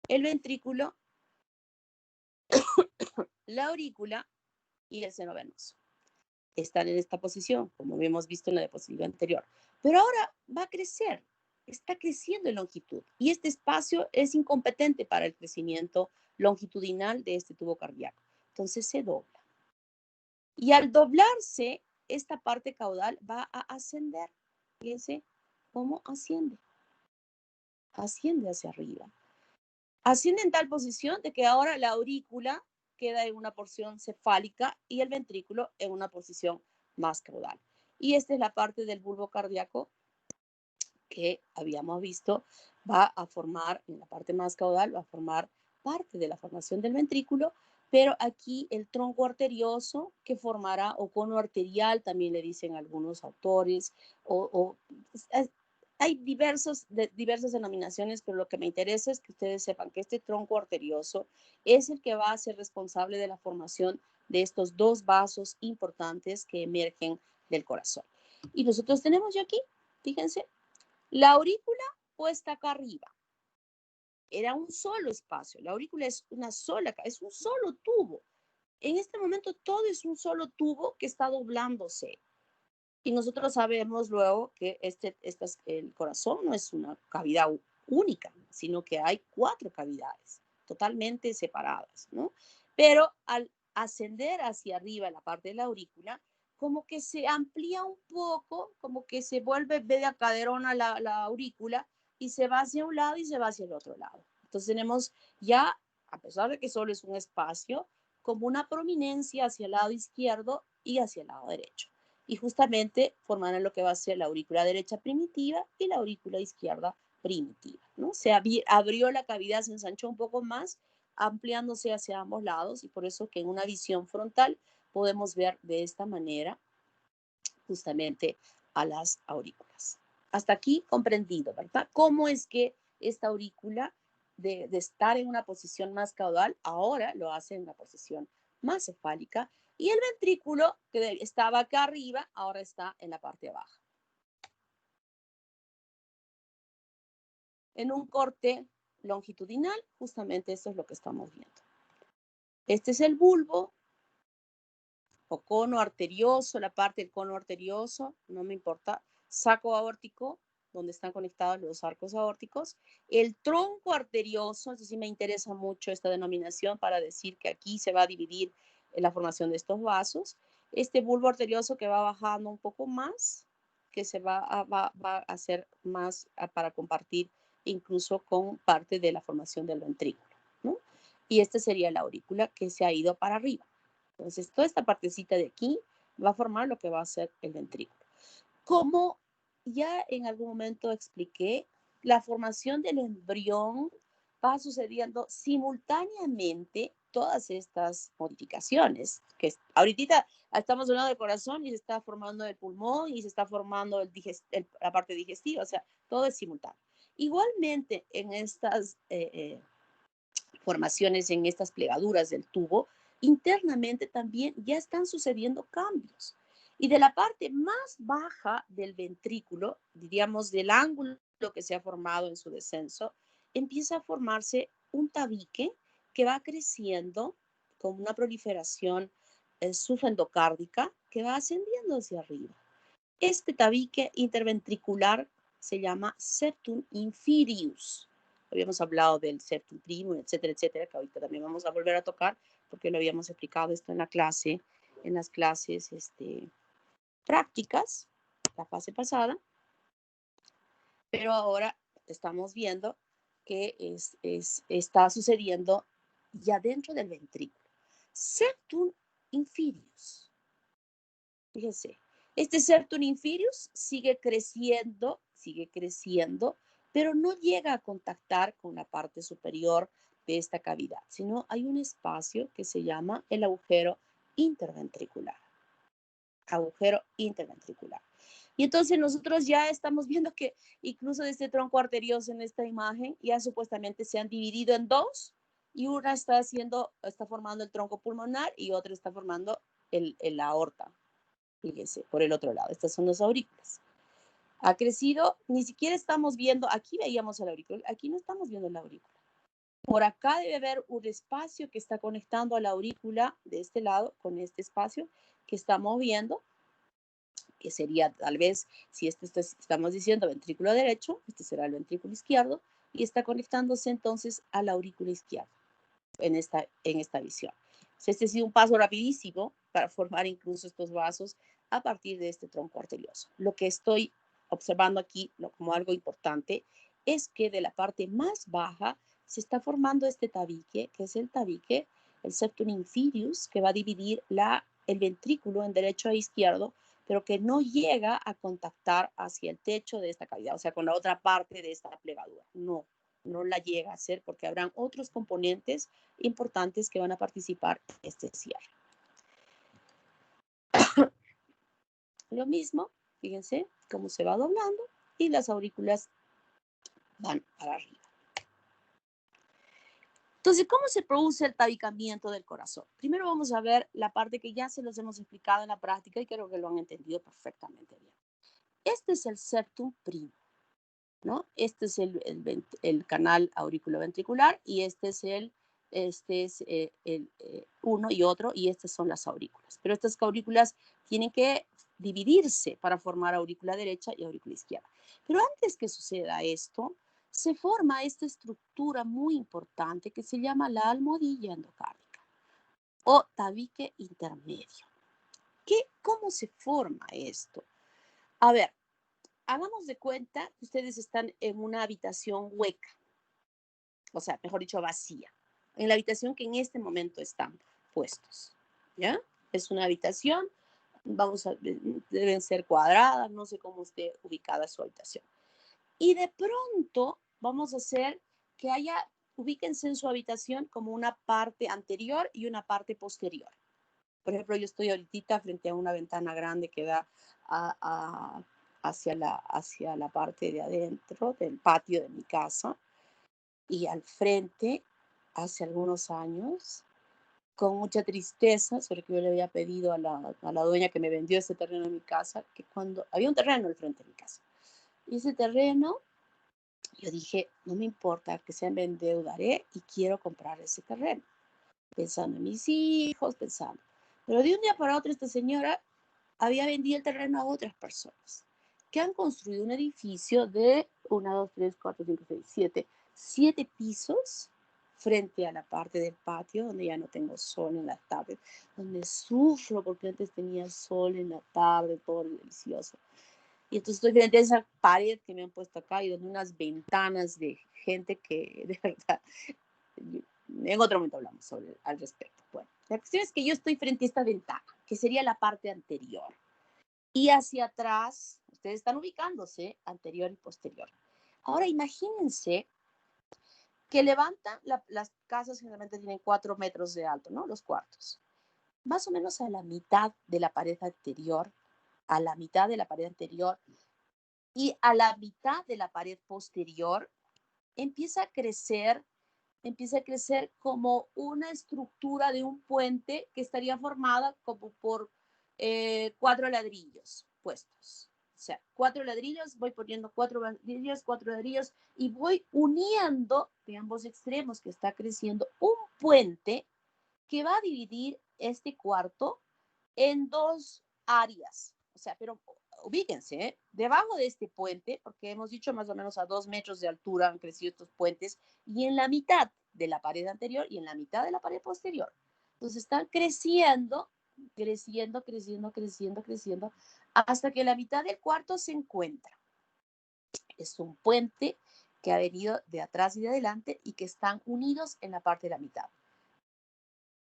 el ventrículo, la aurícula y el seno venoso. están en esta posición, como habíamos visto en la diapositiva anterior. Pero ahora va a crecer, está creciendo en longitud. Y este espacio es incompetente para el crecimiento longitudinal de este tubo cardíaco. Entonces se dobla. Y al doblarse, esta parte caudal va a ascender. Fíjense cómo asciende. Asciende hacia arriba. Asciende en tal posición de que ahora la aurícula queda en una porción cefálica y el ventrículo en una posición más caudal. Y esta es la parte del bulbo cardíaco que habíamos visto, va a formar, en la parte más caudal, va a formar parte de la formación del ventrículo, pero aquí el tronco arterioso que formará, o cono arterial, también le dicen algunos autores, hay diversas denominaciones, pero lo que me interesa es que ustedes sepan que este tronco arterioso es el que va a ser responsable de la formación de estos dos vasos importantes que emergen del corazón. Y nosotros tenemos ya aquí, fíjense, la aurícula puesta acá arriba. Era un solo espacio. La aurícula es un solo tubo. En este momento todo es un solo tubo que está doblándose. Y nosotros sabemos luego que el corazón no es una cavidad única, sino que hay 4 cavidades totalmente separadas, ¿no? Pero al ascender hacia arriba la parte de la aurícula, como que se amplía un poco, como que se vuelve media caderona la aurícula y se va hacia un lado y se va hacia el otro lado. Entonces tenemos ya, a pesar de que solo es un espacio, como una prominencia hacia el lado izquierdo y hacia el lado derecho. Y justamente formarán lo que va a ser la aurícula derecha primitiva y la aurícula izquierda primitiva, ¿no? Se abrió la cavidad, se ensanchó un poco más, ampliándose hacia ambos lados, y por eso que en una visión frontal podemos ver de esta manera justamente a las aurículas. Hasta aquí comprendido, ¿verdad? ¿Cómo es que esta aurícula de estar en una posición más caudal ahora lo hace en una posición más cefálica? Y el ventrículo, que estaba acá arriba, ahora está en la parte baja. En un corte longitudinal, justamente esto es lo que estamos viendo. Este es el bulbo o cono arterioso, la parte del cono arterioso, no me importa, saco aórtico, donde están conectados los arcos aórticos. El tronco arterioso, eso sí me interesa mucho esta denominación para decir que aquí se va a dividir la formación de estos vasos. Este bulbo arterioso que va bajando un poco más, que se va a hacer más para compartir incluso con parte de la formación del ventrículo, ¿no? Y esta sería la aurícula que se ha ido para arriba. Entonces, toda esta partecita de aquí va a formar lo que va a ser el ventrículo. Como ya en algún momento expliqué, la formación del embrión va sucediendo simultáneamente todas estas modificaciones, que ahorita estamos hablando del corazón y se está formando el pulmón y se está formando la parte digestiva, o sea, todo es simultáneo. Igualmente, en estas formaciones, en estas plegaduras del tubo, internamente también ya están sucediendo cambios. Y de la parte más baja del ventrículo, diríamos del ángulo que se ha formado en su descenso, empieza a formarse un tabique que va creciendo con una proliferación subendocárdica que va ascendiendo hacia arriba. Este tabique interventricular se llama septum inferius. Habíamos hablado del septum primum, etcétera, etcétera, que ahorita también vamos a volver a tocar porque lo habíamos explicado esto en la clase, en las clases prácticas, la fase pasada, pero ahora estamos viendo que está sucediendo ya dentro del ventrículo. Septum inferius. Fíjense, este septum inferius sigue creciendo, pero no llega a contactar con la parte superior de esta cavidad, sino hay un espacio que se llama el agujero interventricular. Agujero interventricular. Y entonces nosotros ya estamos viendo que incluso de este tronco arterioso en esta imagen ya supuestamente se han dividido en dos, y una está formando el tronco pulmonar y otra está formando la aorta. Fíjense, por el otro lado, estas son las aurículas. Ha crecido, ni siquiera estamos viendo, aquí veíamos el aurícula, aquí no estamos viendo la aurícula. Por acá debe haber un espacio que está conectando a la aurícula de este lado con este espacio que estamos viendo, que sería tal vez, si estamos diciendo ventrículo derecho, este será el ventrículo izquierdo, y está conectándose entonces a la aurícula izquierda en esta visión. Este ha sido un paso rapidísimo para formar incluso estos vasos a partir de este tronco arterioso. Lo que estoy observando aquí como algo importante es que de la parte más baja se está formando este tabique, que es el tabique, el septum inferius, que va a dividir el ventrículo en derecho e izquierdo, pero que no llega a contactar hacia el techo de esta cavidad, o sea, con la otra parte de esta plegadura. No la llega a hacer porque habrán otros componentes importantes que van a participar en este cierre. Lo mismo, fíjense cómo se va doblando y las aurículas van para arriba. Entonces, ¿cómo se produce el tabicamiento del corazón? Primero vamos a ver la parte que ya se los hemos explicado en la práctica y creo que lo han entendido perfectamente bien. Este es el septum primo, ¿no? Este es el canal auriculoventricular y este es uno y otro, y estas son las aurículas. Pero estas aurículas tienen que dividirse para formar aurícula derecha y aurícula izquierda. Pero antes que suceda esto, se forma esta estructura muy importante que se llama la almohadilla endocárdica o tabique intermedio. ¿Cómo se forma esto? A ver, hagamos de cuenta que ustedes están en una habitación hueca, o sea, mejor dicho, vacía, en la habitación que en este momento están puestos, ¿ya? Es una habitación, deben ser cuadradas, no sé cómo esté ubicada su habitación. Y de pronto vamos a hacer que ubíquense en su habitación como una parte anterior y una parte posterior. Por ejemplo, yo estoy ahorita frente a una ventana grande que da hacia la parte de adentro del patio de mi casa, y al frente, hace algunos años, con mucha tristeza, sobre que yo le había pedido a la dueña que me vendió ese terreno en mi casa, que cuando había un terreno al frente de mi casa, y ese terreno, yo dije, no me importa que sea, me endeudaré y quiero comprar ese terreno, pensando en mis hijos, pensando. Pero de un día para otro esta señora había vendido el terreno a otras personas que han construido un edificio de 1, 2, 3, 4, 5, 6, 7 pisos frente a la parte del patio donde ya no tengo sol en la tarde, donde sufro porque antes tenía sol en la tarde, todo delicioso. Y entonces estoy frente a esa pared que me han puesto acá y donde unas ventanas de gente que de verdad, en otro momento hablamos al respecto. Bueno, la cuestión es que yo estoy frente a esta ventana, que sería la parte anterior. Y hacia atrás, ustedes están ubicándose anterior y posterior. Ahora imagínense que levantan, las casas generalmente tienen 4 metros de alto, ¿no? Los cuartos. Más o menos a la mitad de la pared anterior, a la mitad de la pared anterior y a la mitad de la pared posterior, empieza a crecer como una estructura de un puente que estaría formada como por 4 ladrillos puestos. O sea, 4 ladrillos, voy poniendo 4 ladrillos y voy uniendo de ambos extremos que está creciendo un puente que va a dividir este cuarto en 2 áreas. O sea, pero ubíquense, debajo de este puente, porque hemos dicho más o menos a 2 metros de altura han crecido estos puentes, y en la mitad de la pared anterior y en la mitad de la pared posterior. Entonces están creciendo, hasta que la mitad del cuarto se encuentra. Es un puente que ha venido de atrás y de adelante y que están unidos en la parte de la mitad.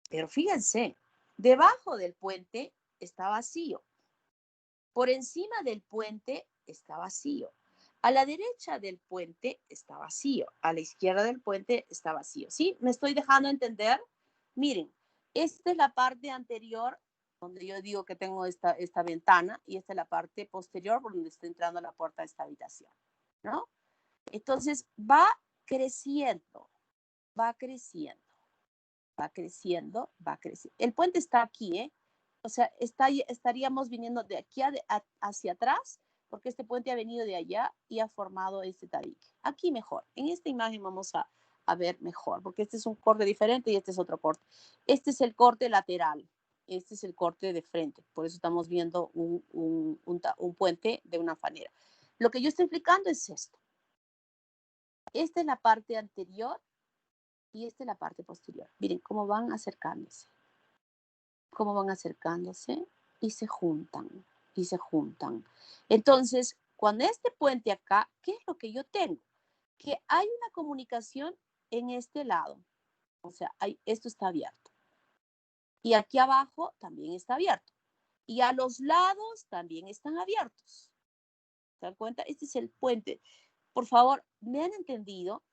Pero fíjense, debajo del puente está vacío. Por encima del puente está vacío. A la derecha del puente está vacío. A la izquierda del puente está vacío. ¿Sí? ¿Me estoy dejando entender? Miren, esta es la parte anterior donde yo digo que tengo esta ventana, y esta es la parte posterior por donde está entrando la puerta de esta habitación, ¿no? Entonces va creciendo, va creciendo. El puente está aquí, ¿eh? O sea, estaríamos viniendo de aquí hacia atrás, porque este puente ha venido de allá y ha formado este tabique. Aquí mejor. En esta imagen vamos a a ver mejor, porque este es un corte diferente y este es otro corte. Este es el corte lateral, este es el corte de frente, por eso estamos viendo un puente de una fanera. Lo que yo estoy explicando es esto. Esta es la parte anterior y esta es la parte posterior. Miren cómo van acercándose. Cómo van acercándose y se juntan. Y se juntan. Entonces, cuando este puente acá, ¿qué es lo que yo tengo? Que hay una comunicación en este lado. O sea, esto está abierto. Y aquí abajo también está abierto. Y a los lados también están abiertos. ¿Se dan cuenta? Este es el puente. Por favor, ¿me han entendido?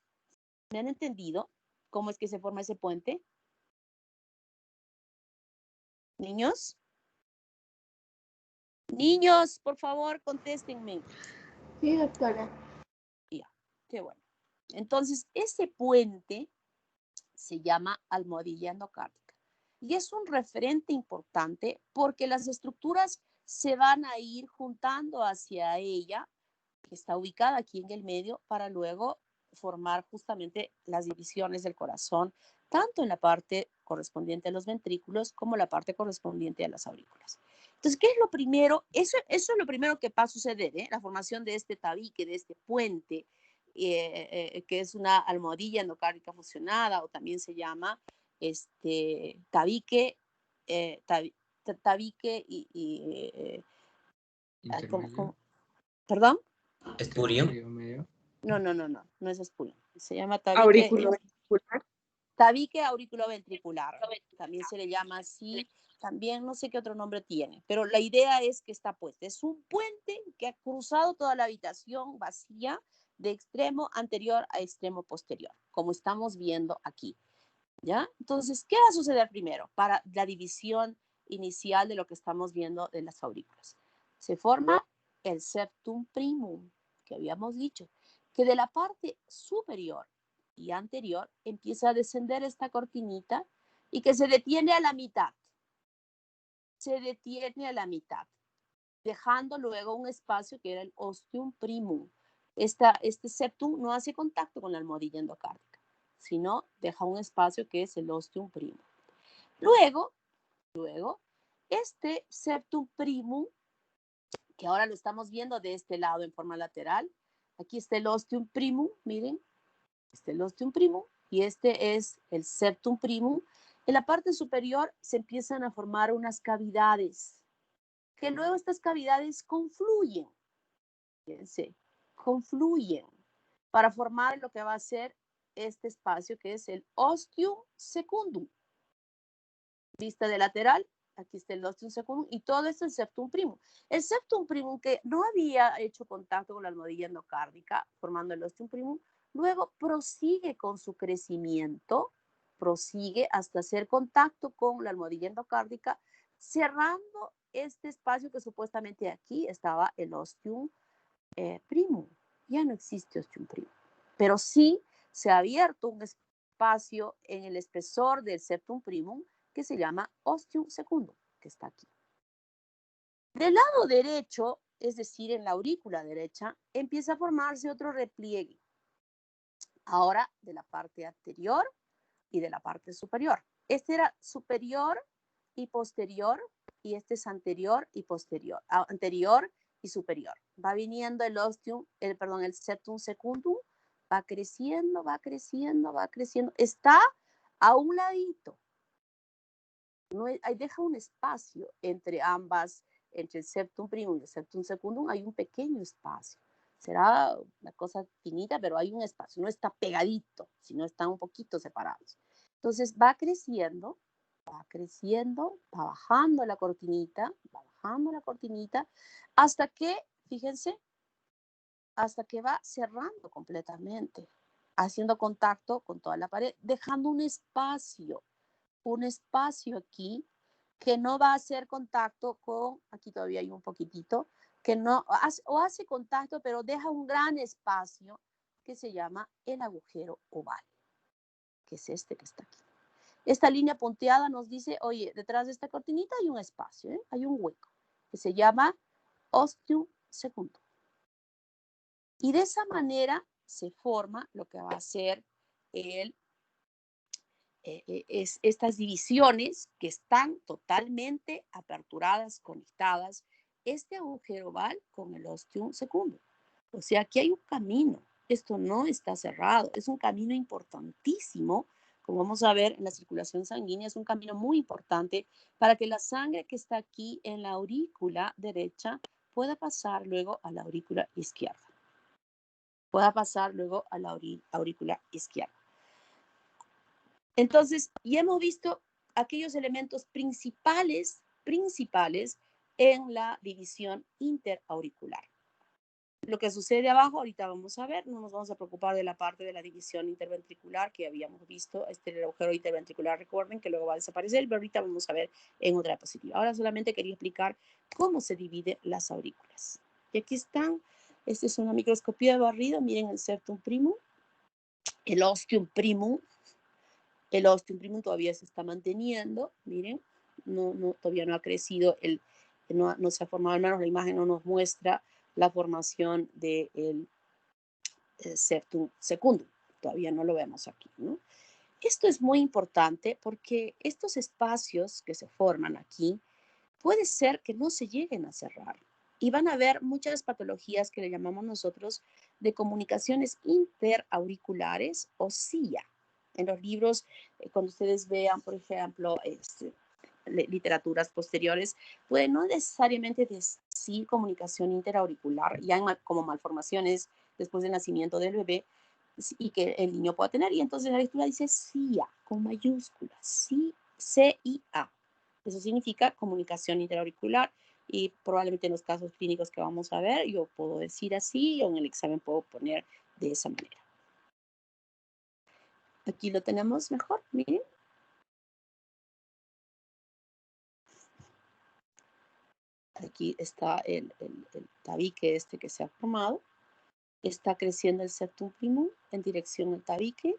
¿Me han entendido cómo es que se forma ese puente? ¿Niños? Niños, por favor, contéstenme. Sí, doctora. Ya, qué bueno. Entonces, ese puente se llama almohadilla endocárdica. Y es un referente importante porque las estructuras se van a ir juntando hacia ella, que está ubicada aquí en el medio, para luego formar justamente las divisiones del corazón, tanto en la parte correspondiente a los ventrículos como la parte correspondiente a las aurículas. Entonces, ¿qué es lo primero? Eso es lo primero que va a suceder, ¿eh? La formación de este tabique, de este puente, que es una almohadilla endocárdica fusionada, o también se llama tabique, tabique Intermedio. ¿Perdón? Espurio. Medio. No es espurión. Se llama tabique, Auriculoventricular. tabique auriculoventricular. También se le llama así. También no sé qué otro nombre tiene, pero la idea es que está puesta. Es un puente que ha cruzado toda la habitación vacía de extremo anterior a extremo posterior, como estamos viendo aquí. ¿Ya? Entonces, ¿qué va a suceder primero para la división inicial de lo que estamos viendo de las aurículas? Se forma el septum primum, que habíamos dicho, que de la parte superior y anterior empieza a descender esta cortinita y que se detiene a la mitad. Se detiene a la mitad, dejando luego un espacio que era el ostium primum. Este septum no hace contacto con la almohadilla endocárdica, sino deja un espacio que es el ostium primum. Luego, este septum primum, que ahora lo estamos viendo de este lado en forma lateral, aquí está el ostium primum, miren, este es el ostium primum, y este es el septum primum. En la parte superior se empiezan a formar unas cavidades, que luego estas cavidades confluyen, fíjense, confluyen para formar lo que va a ser este espacio que es el ostium secundum. Vista de lateral, aquí está el ostium secundum y todo esto es el septum primum. El septum primum, que no había hecho contacto con la almohadilla endocárdica, formando el ostium primum, luego prosigue con su crecimiento, prosigue hasta hacer contacto con la almohadilla endocárdica, cerrando este espacio que supuestamente aquí estaba el ostium primum. Ya no existe ostium primum, pero sí se ha abierto un espacio en el espesor del septum primum que se llama ostium secundum, que está aquí. Del lado derecho, es decir, en la aurícula derecha, empieza a formarse otro repliegue, ahora de la parte anterior y de la parte superior. Este era superior y posterior, y este es anterior y posterior, anterior y superior. Va viniendo el ostium, el septum secundum, va creciendo, va creciendo, va creciendo. Está a un ladito. No deja un espacio entre ambas, entre el septum primum y el septum secundum, hay un pequeño espacio. Será una cosa finita, pero hay un espacio, no está pegadito, sino están un poquito separados. Entonces va creciendo, va bajando la cortinita, hasta que, fíjense, hasta que va cerrando completamente, haciendo contacto con toda la pared, dejando un espacio aquí que no va a hacer contacto con, aquí todavía hay un poquitito, que no, o hace contacto, pero deja un gran espacio que se llama el agujero oval, que es este que está aquí. Esta línea punteada nos dice, oye, detrás de esta cortinita hay un espacio, ¿eh? Hay un hueco, que se llama ostium secundum. Y de esa manera se forma lo que va a ser estas divisiones que están totalmente aperturadas, conectadas, este agujero oval con el ostium secundum. O sea, aquí hay un camino. Esto no está cerrado. Es un camino importantísimo. Como vamos a ver en la circulación sanguínea, es un camino muy importante para que la sangre que está aquí en la aurícula derecha pueda pasar luego a la aurícula izquierda. Aurícula izquierda. Entonces, ya hemos visto aquellos elementos principales en la división interauricular. Lo que sucede abajo, ahorita vamos a ver, no nos vamos a preocupar de la parte de la división interventricular que habíamos visto, el agujero interventricular, recuerden que luego va a desaparecer, pero ahorita vamos a ver en otra diapositiva. Ahora solamente quería explicar cómo se dividen las aurículas. Y aquí están, esta es una microscopía de barrido, miren el septum primum, el ostium primum. El ostium primum todavía se está manteniendo, miren, todavía no ha crecido, no se ha formado, al menos la imagen no nos muestra la formación del septum secundum, todavía no lo vemos aquí, ¿no? Esto es muy importante porque estos espacios que se forman aquí, puede ser que no se lleguen a cerrar y van a haber muchas patologías que le llamamos nosotros de comunicaciones interauriculares o CIA. En los libros, cuando ustedes vean, por ejemplo, literaturas posteriores, puede no necesariamente decir comunicación interauricular, ya como malformaciones después del nacimiento del bebé, y que el niño pueda tener. Y entonces la lectura dice CIA, con mayúsculas, CIA. Eso significa comunicación interauricular y probablemente en los casos clínicos que vamos a ver, yo puedo decir así o en el examen puedo poner de esa manera. Aquí lo tenemos mejor, miren. Aquí está el tabique este que se ha formado. Está creciendo el septum primum en dirección al tabique.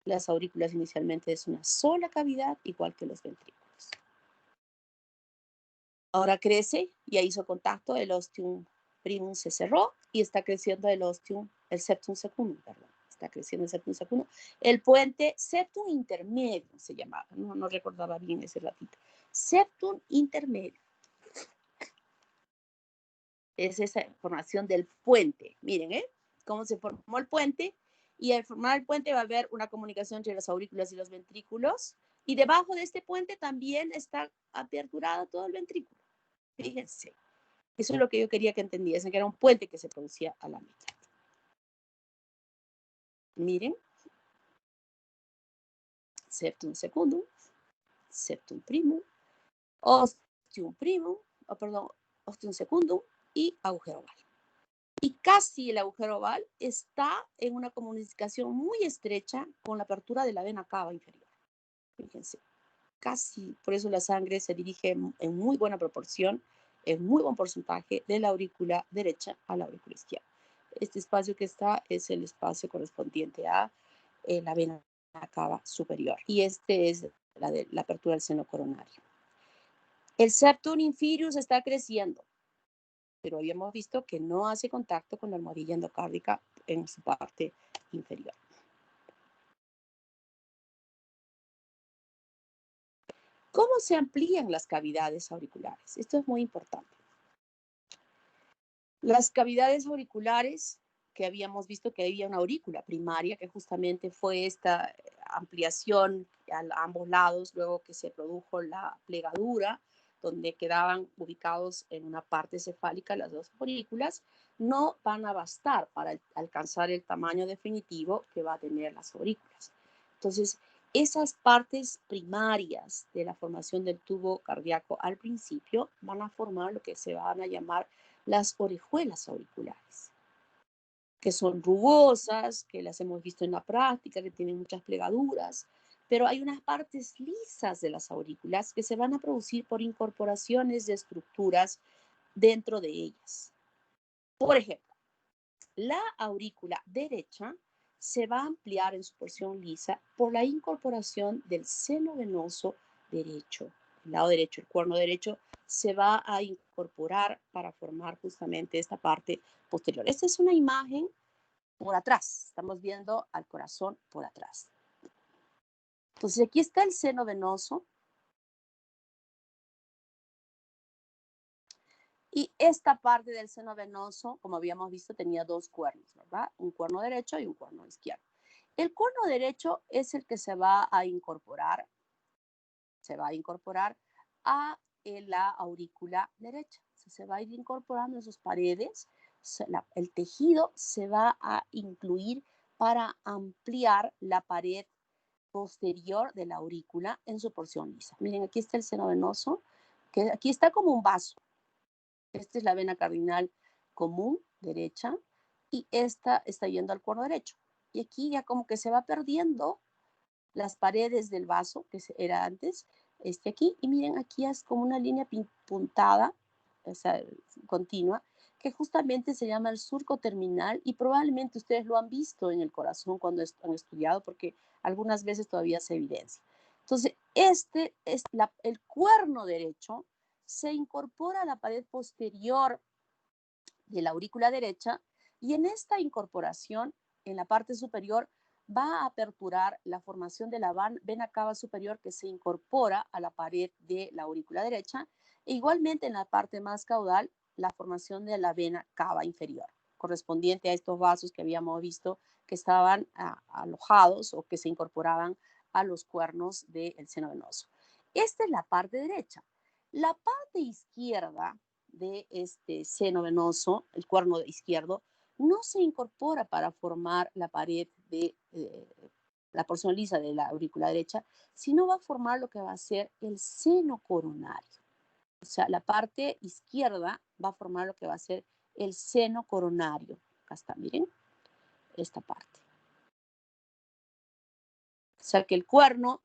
Las aurículas inicialmente es una sola cavidad, igual que los ventrículos. Ahora crece, ya hizo contacto, el ostium primum se cerró y está creciendo el septum secundum, perdón. Está creciendo el septum secundum. El puente septum intermedio se llamaba, no recordaba bien ese ratito. Septum intermedio. Es esa formación del puente. Miren, cómo se formó el puente. Y al formar el puente va a haber una comunicación entre las aurículas y los ventrículos. Y debajo de este puente también está aperturado todo el ventrículo. Fíjense. Eso es lo que yo quería que entendiesen, que era un puente que se producía a la mitad. Miren. Septum secundum, septum primum, ostium primum, ostium secundum y agujero oval. Y casi el agujero oval está en una comunicación muy estrecha con la apertura de la vena cava inferior. Fíjense, casi, por eso la sangre se dirige en muy buena proporción, en muy buen porcentaje de la aurícula derecha a la aurícula izquierda. Este espacio que está es el espacio correspondiente a la vena cava superior. Y este es la apertura del seno coronario. El septum inferius está creciendo, pero habíamos visto que no hace contacto con la almohadilla endocárdica en su parte inferior. ¿Cómo se amplían las cavidades auriculares? Esto es muy importante. Las cavidades auriculares, que habíamos visto que había una aurícula primaria, que justamente fue esta ampliación a ambos lados, luego que se produjo la plegadura, donde quedaban ubicados en una parte cefálica las dos aurículas, no van a bastar para alcanzar el tamaño definitivo que va a tener las aurículas. Entonces, esas partes primarias de la formación del tubo cardíaco al principio van a formar lo que se van a llamar las orejuelas auriculares, que son rugosas, que las hemos visto en la práctica, que tienen muchas plegaduras, pero hay unas partes lisas de las aurículas que se van a producir por incorporaciones de estructuras dentro de ellas. Por ejemplo, la aurícula derecha se va a ampliar en su porción lisa por la incorporación del seno venoso derecho. El lado derecho, el cuerno derecho, se va a incorporar para formar justamente esta parte posterior. Esta es una imagen por atrás. Estamos viendo al corazón por atrás. Entonces, aquí está el seno venoso. Y esta parte del seno venoso, como habíamos visto, tenía dos cuernos, ¿verdad? Un cuerno derecho y un cuerno izquierdo. El cuerno derecho es el que se va a incorporar a la aurícula derecha. Se va a ir incorporando en sus paredes. El tejido se va a incluir para ampliar la pared posterior de la aurícula en su porción lisa. Miren, aquí está el seno venoso, que aquí está como un vaso. Esta es la vena cardinal común, derecha, y esta está yendo al cuerno derecho. Y aquí ya como que se va perdiendo las paredes del vaso, que era antes, aquí, y miren, aquí es como una línea puntada, o sea, continua, que justamente se llama el surco terminal, y probablemente ustedes lo han visto en el corazón cuando han estudiado, porque algunas veces todavía se evidencia. Entonces, este es el cuerno derecho, se incorpora a la pared posterior de la aurícula derecha, y en esta incorporación, en la parte superior, va a aperturar la formación de la vena cava superior que se incorpora a la pared de la aurícula derecha, e igualmente en la parte más caudal, la formación de la vena cava inferior, correspondiente a estos vasos que habíamos visto que estaban alojados o que se incorporaban a los cuernos del seno venoso. Esta es la parte derecha. La parte izquierda de este seno venoso, el cuerno izquierdo, no se incorpora para formar la pared de la porción lisa de la aurícula derecha, sino va a formar lo que va a ser el seno coronario. O sea, la parte izquierda va a formar lo que va a ser el seno coronario. Acá está, miren, esta parte. O sea, que el cuerno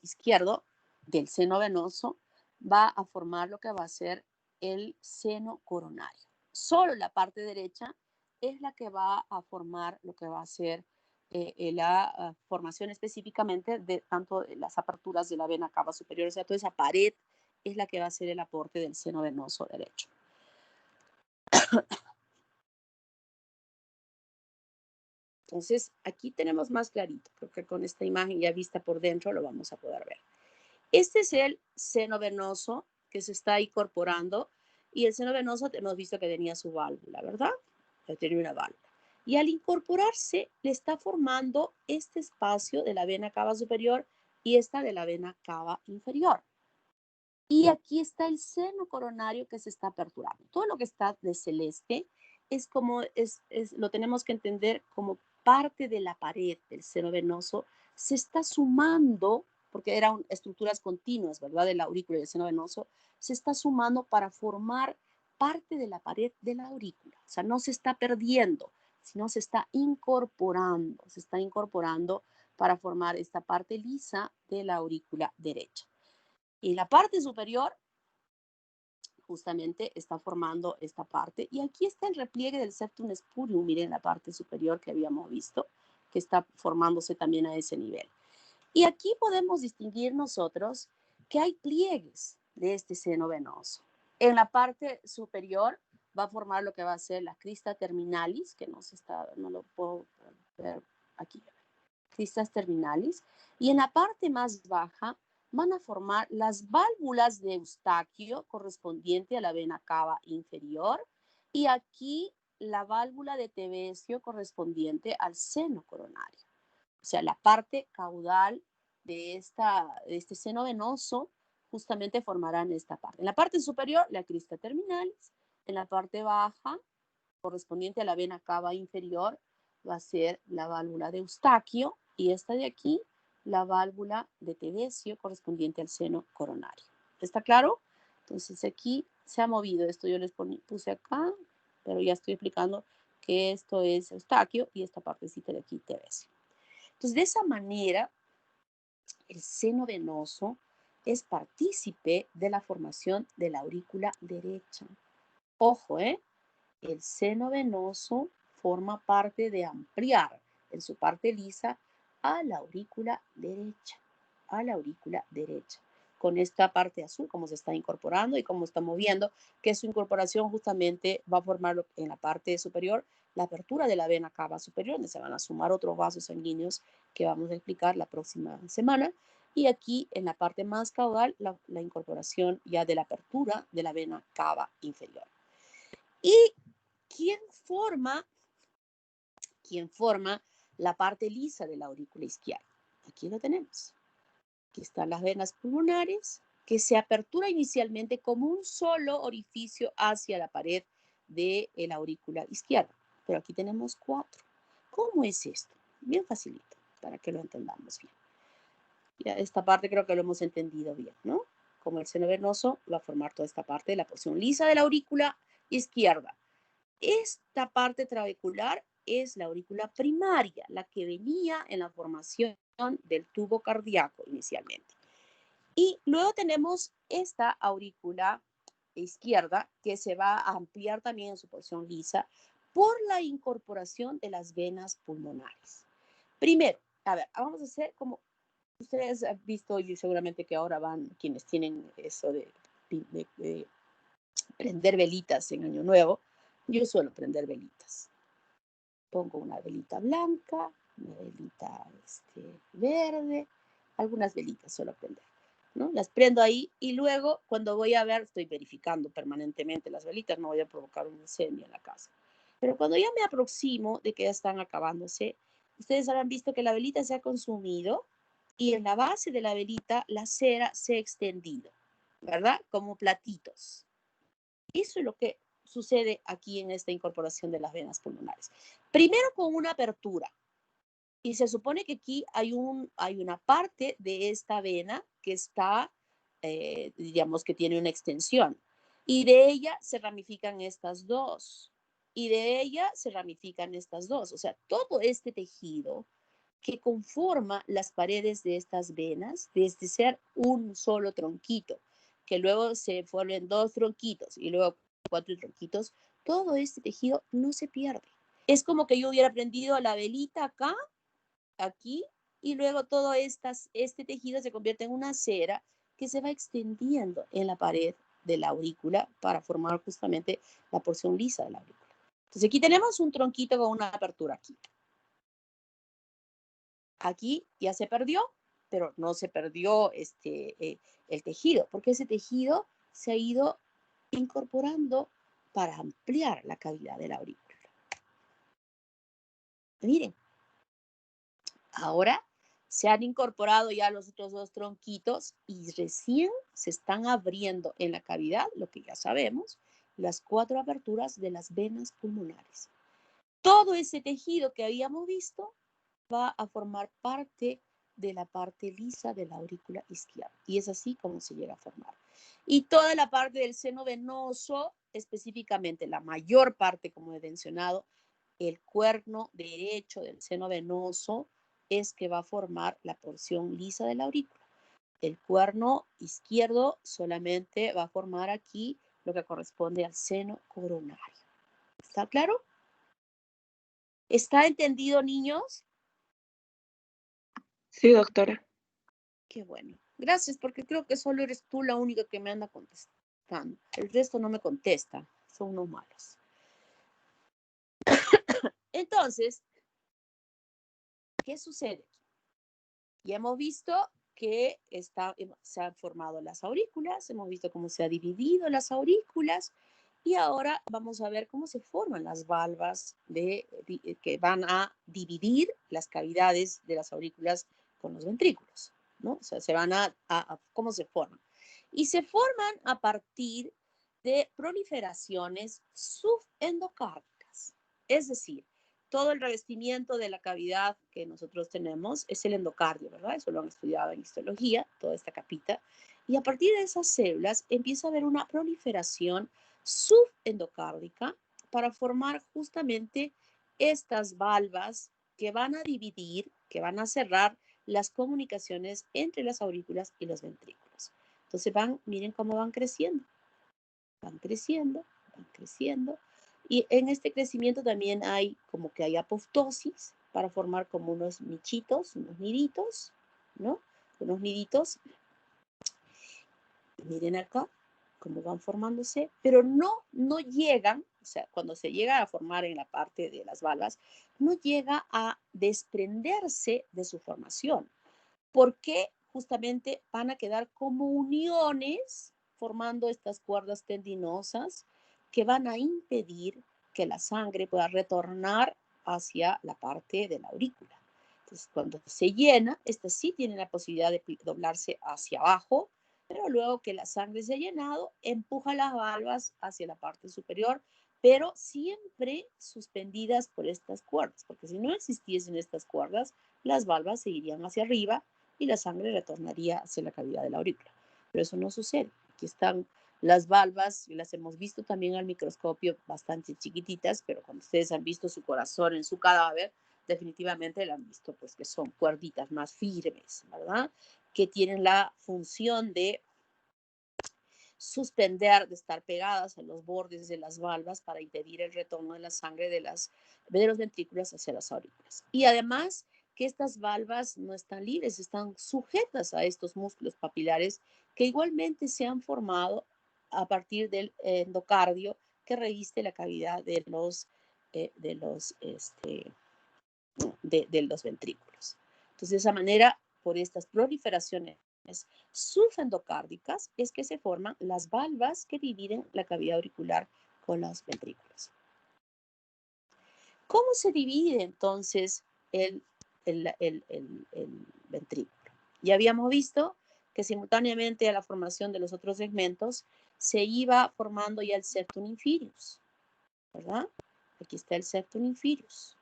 izquierdo del seno venoso va a formar lo que va a ser el seno coronario. Solo la parte derecha es la que va a formar lo que va a ser la formación específicamente de tanto las aperturas de la vena cava superior, o sea, toda esa pared es la que va a ser el aporte del seno venoso derecho. Entonces, aquí tenemos más clarito, creo que con esta imagen ya vista por dentro lo vamos a poder ver. Este es el seno venoso que se está incorporando, y el seno venoso hemos visto que tenía su válvula, ¿verdad? Tenía una válvula. Y al incorporarse le está formando este espacio de la vena cava superior y esta de la vena cava inferior. Y aquí está el seno coronario que se está aperturando. Todo lo que está de celeste es como, lo tenemos que entender como parte de la pared del seno venoso, se está sumando, porque eran estructuras continuas, ¿verdad? De la aurícula y del seno venoso, se está sumando para formar parte de la pared de la aurícula. O sea, no se está perdiendo, sino se está incorporando para formar esta parte lisa de la aurícula derecha. Y la parte superior justamente está formando esta parte. Y aquí está el repliegue del septum spurium, miren la parte superior que habíamos visto, que está formándose también a ese nivel. Y aquí podemos distinguir nosotros que hay pliegues de este seno venoso. En la parte superior va a formar lo que va a ser la crista terminalis, que no lo puedo ver aquí, cristas terminalis, y en la parte más baja van a formar las válvulas de Eustaquio correspondiente a la vena cava inferior, y aquí la válvula de Tevesio correspondiente al seno coronario. O sea, la parte caudal de este seno venoso justamente formarán esta parte. En la parte superior, la crista terminalis. En la parte baja, correspondiente a la vena cava inferior, va a ser la válvula de Eustaquio, y esta de aquí, la válvula de Tevesio correspondiente al seno coronario. ¿Está claro? Entonces aquí se ha movido esto, yo les puse acá, pero ya estoy explicando que esto es Eustaquio y esta partecita de aquí Tevesio. Entonces, de esa manera, el seno venoso es partícipe de la formación de la aurícula derecha. Ojo, el seno venoso forma parte de ampliar en su parte lisa a la aurícula derecha, con esta parte azul, cómo se está incorporando y cómo está moviendo, que su incorporación justamente va a formar en la parte superior la apertura de la vena cava superior, donde se van a sumar otros vasos sanguíneos que vamos a explicar la próxima semana. Y aquí en la parte más caudal, la incorporación ya de la apertura de la vena cava inferior. ¿Y quién forma la parte lisa de la aurícula izquierda? Aquí lo tenemos. Aquí están las venas pulmonares, que se apertura inicialmente como un solo orificio hacia la pared de la aurícula izquierda. Pero aquí tenemos 4. ¿Cómo es esto? Bien facilito, para que lo entendamos bien. Ya esta parte creo que lo hemos entendido bien, ¿no? Como el seno venoso va a formar toda esta parte de la porción lisa de la aurícula izquierda. Esta parte trabecular es la aurícula primaria, la que venía en la formación del tubo cardíaco inicialmente. Y luego tenemos esta aurícula izquierda que se va a ampliar también en su porción lisa por la incorporación de las venas pulmonares. Primero, a ver, vamos a hacer como ustedes han visto y seguramente que ahora van quienes tienen eso de prender velitas en Año Nuevo. Yo suelo prender velitas. Pongo una velita blanca, una velita verde, algunas velitas suelo prender, ¿no? Las prendo ahí y luego cuando voy a ver, estoy verificando permanentemente las velitas, no voy a provocar un incendio en la casa. Pero cuando ya me aproximo de que ya están acabándose, ustedes habrán visto que la velita se ha consumido y en la base de la velita la cera se ha extendido, ¿verdad? Como platitos. Eso es lo que sucede aquí en esta incorporación de las venas pulmonares. Primero con una apertura. Y se supone que aquí hay una parte de esta vena que está, digamos que tiene una extensión. Y de ella se ramifican estas dos. Y de ella se ramifican estas dos. O sea, todo este tejido que conforma las paredes de estas venas, desde ser un solo tronquito, que luego se formen 2 tronquitos y luego 4 tronquitos, todo este tejido no se pierde. Es como que yo hubiera prendido la velita acá, aquí, y luego todo este tejido se convierte en una cera que se va extendiendo en la pared de la aurícula para formar justamente la porción lisa de la aurícula. Entonces aquí tenemos un tronquito con una apertura aquí. Aquí ya se perdió, pero no se perdió el tejido, porque ese tejido se ha ido incorporando para ampliar la cavidad de la aurícula. Miren, ahora se han incorporado ya los otros 2 tronquitos y recién se están abriendo en la cavidad, lo que ya sabemos, las 4 aperturas de las venas pulmonares. Todo ese tejido que habíamos visto va a formar parte de la parte lisa de la aurícula izquierda. Y es así como se llega a formar. Y toda la parte del seno venoso, específicamente la mayor parte, como he mencionado, el cuerno derecho del seno venoso es que va a formar la porción lisa de la aurícula. El cuerno izquierdo solamente va a formar aquí lo que corresponde al seno coronario. ¿Está claro? ¿Está entendido, niños? Sí, doctora. Qué bueno. Gracias, porque creo que solo eres tú la única que me anda contestando. El resto no me contesta. Son unos malos. Entonces, ¿qué sucede? Ya hemos visto que se han formado las aurículas, hemos visto cómo se han dividido las aurículas y ahora vamos a ver cómo se forman las valvas que van a dividir las cavidades de las aurículas con los ventrículos, ¿no? O sea, se van ¿cómo se forman? Y se forman a partir de proliferaciones subendocárdicas, es decir, todo el revestimiento de la cavidad que nosotros tenemos es el endocardio, ¿verdad? Eso lo han estudiado en histología, toda esta capita. Y a partir de esas células empieza a haber una proliferación subendocárdica para formar justamente estas valvas que van a dividir, que van a cerrar las comunicaciones entre las aurículas y los ventrículos. Entonces miren cómo van creciendo. Van creciendo, van creciendo. Y en este crecimiento también hay como que hay apoptosis para formar como unos nichitos, unos niditos, ¿no? Unos niditos. Miren acá cómo van formándose, pero no llegan, o sea, cuando se llega a formar en la parte de las valvas, no llega a desprenderse de su formación, porque justamente van a quedar como uniones formando estas cuerdas tendinosas que van a impedir que la sangre pueda retornar hacia la parte de la aurícula. Entonces, cuando se llena, esta sí tiene la posibilidad de doblarse hacia abajo, pero luego que la sangre se ha llenado, empuja las valvas hacia la parte superior, pero siempre suspendidas por estas cuerdas, porque si no existiesen estas cuerdas, las valvas seguirían hacia arriba y la sangre retornaría hacia la cavidad de la aurícula. Pero eso no sucede. Aquí están las valvas, las hemos visto también al microscopio bastante chiquititas, pero cuando ustedes han visto su corazón en su cadáver, definitivamente lo han visto pues que son cuerditas más firmes, ¿verdad? Que tienen la función de suspender, de estar pegadas a los bordes de las valvas para impedir el retorno de la sangre de los ventrículos hacia las aurículas. Y además que estas valvas no están libres, están sujetas a estos músculos papilares que igualmente se han formado a partir del endocardio que reviste la cavidad de los ventrículos. Entonces, de esa manera, por estas proliferaciones subendocárdicas es que se forman las valvas que dividen la cavidad auricular con los ventrículos. ¿Cómo se divide entonces el ventrículo? Ya habíamos visto que simultáneamente a la formación de los otros segmentos se iba formando ya el septum inferius, ¿verdad? Aquí está el septum inferius.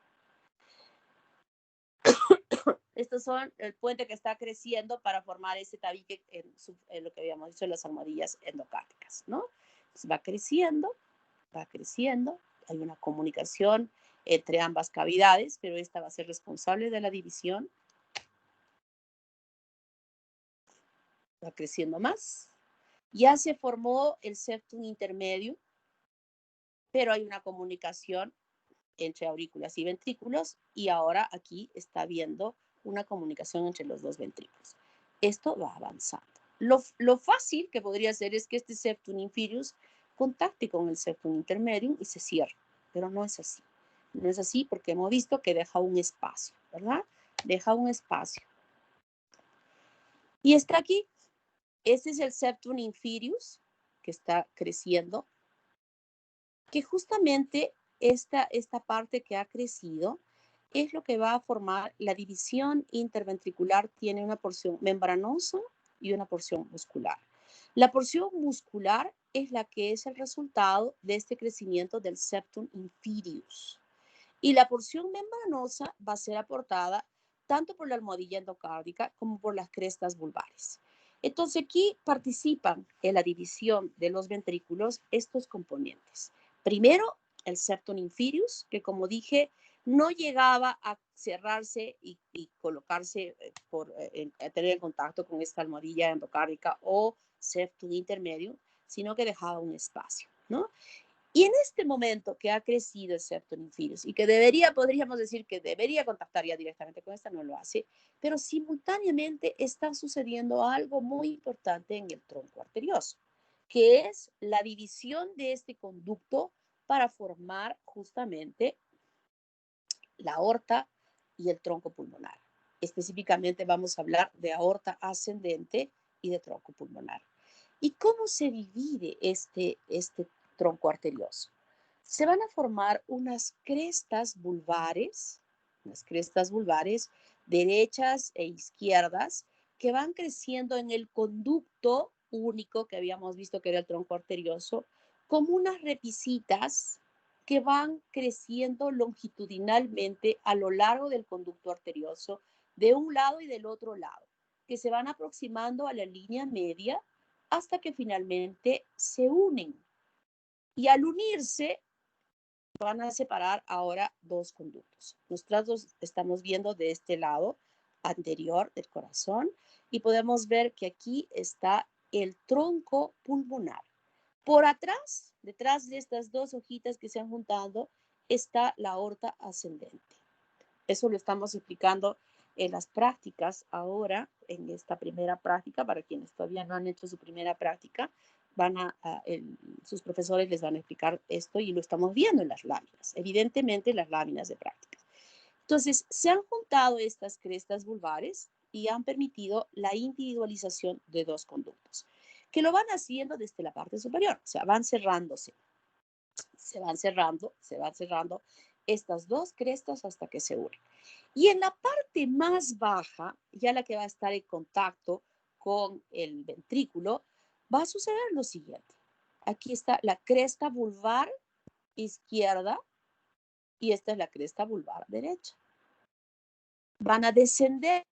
Estos son el puente que está creciendo para formar ese tabique en lo que habíamos dicho, las almohadillas endocárdicas, ¿no? Entonces va creciendo, hay una comunicación entre ambas cavidades, pero esta va a ser responsable de la división. Va creciendo más. Ya se formó el septum intermedio, pero hay una comunicación entre aurículas y ventrículos y ahora aquí está habiendo una comunicación entre los dos ventrículos. Esto va avanzando. Lo fácil que podría ser es que este septum inferius contacte con el septum intermedium y se cierre, pero no es así. No es así porque hemos visto que deja un espacio, ¿verdad? Deja un espacio. Y está aquí. Este es el septum inferius que está creciendo, que justamente esta parte que ha crecido es lo que va a formar la división interventricular. Tiene una porción membranosa y una porción muscular. La porción muscular es la que es el resultado de este crecimiento del septum inferius. Y la porción membranosa va a ser aportada tanto por la almohadilla endocárdica como por las crestas vulvares. Entonces aquí participan en la división de los ventrículos estos componentes. Primero, el septum inferius, que como dije, no llegaba a cerrarse y colocarse a tener contacto con esta almohadilla endocárdica o septum intermedio, sino que dejaba un espacio, ¿no? Y en este momento que ha crecido el septum inferius y que podríamos decir que debería contactar ya directamente con esta, no lo hace, pero simultáneamente está sucediendo algo muy importante en el tronco arterioso, que es la división de este conducto para formar justamente la aorta y el tronco pulmonar. Específicamente vamos a hablar de aorta ascendente y de tronco pulmonar. ¿Y cómo se divide este tronco arterioso? Se van a formar unas crestas vulvares derechas e izquierdas que van creciendo en el conducto único que habíamos visto que era el tronco arterioso, como unas repisitas que van creciendo longitudinalmente a lo largo del conducto arterioso, de un lado y del otro lado, que se van aproximando a la línea media hasta que finalmente se unen. Y al unirse, van a separar ahora dos conductos. Nosotros estamos viendo de este lado anterior del corazón y podemos ver que aquí está el tronco pulmonar. Por atrás, detrás de estas dos hojitas que se han juntado, está la aorta ascendente. Eso lo estamos explicando en las prácticas ahora, en esta primera práctica, para quienes todavía no han hecho su primera práctica, sus profesores les van a explicar esto y lo estamos viendo en las láminas, evidentemente en las láminas de práctica. Entonces, se han juntado estas crestas vulvares y han permitido la individualización de dos conductos, que lo van haciendo desde la parte superior, o sea, van cerrándose, se van cerrando estas dos crestas hasta que se unen. Y en la parte más baja, ya la que va a estar en contacto con el ventrículo, va a suceder lo siguiente. Aquí está la cresta vulvar izquierda y esta es la cresta vulvar derecha. Van a descender,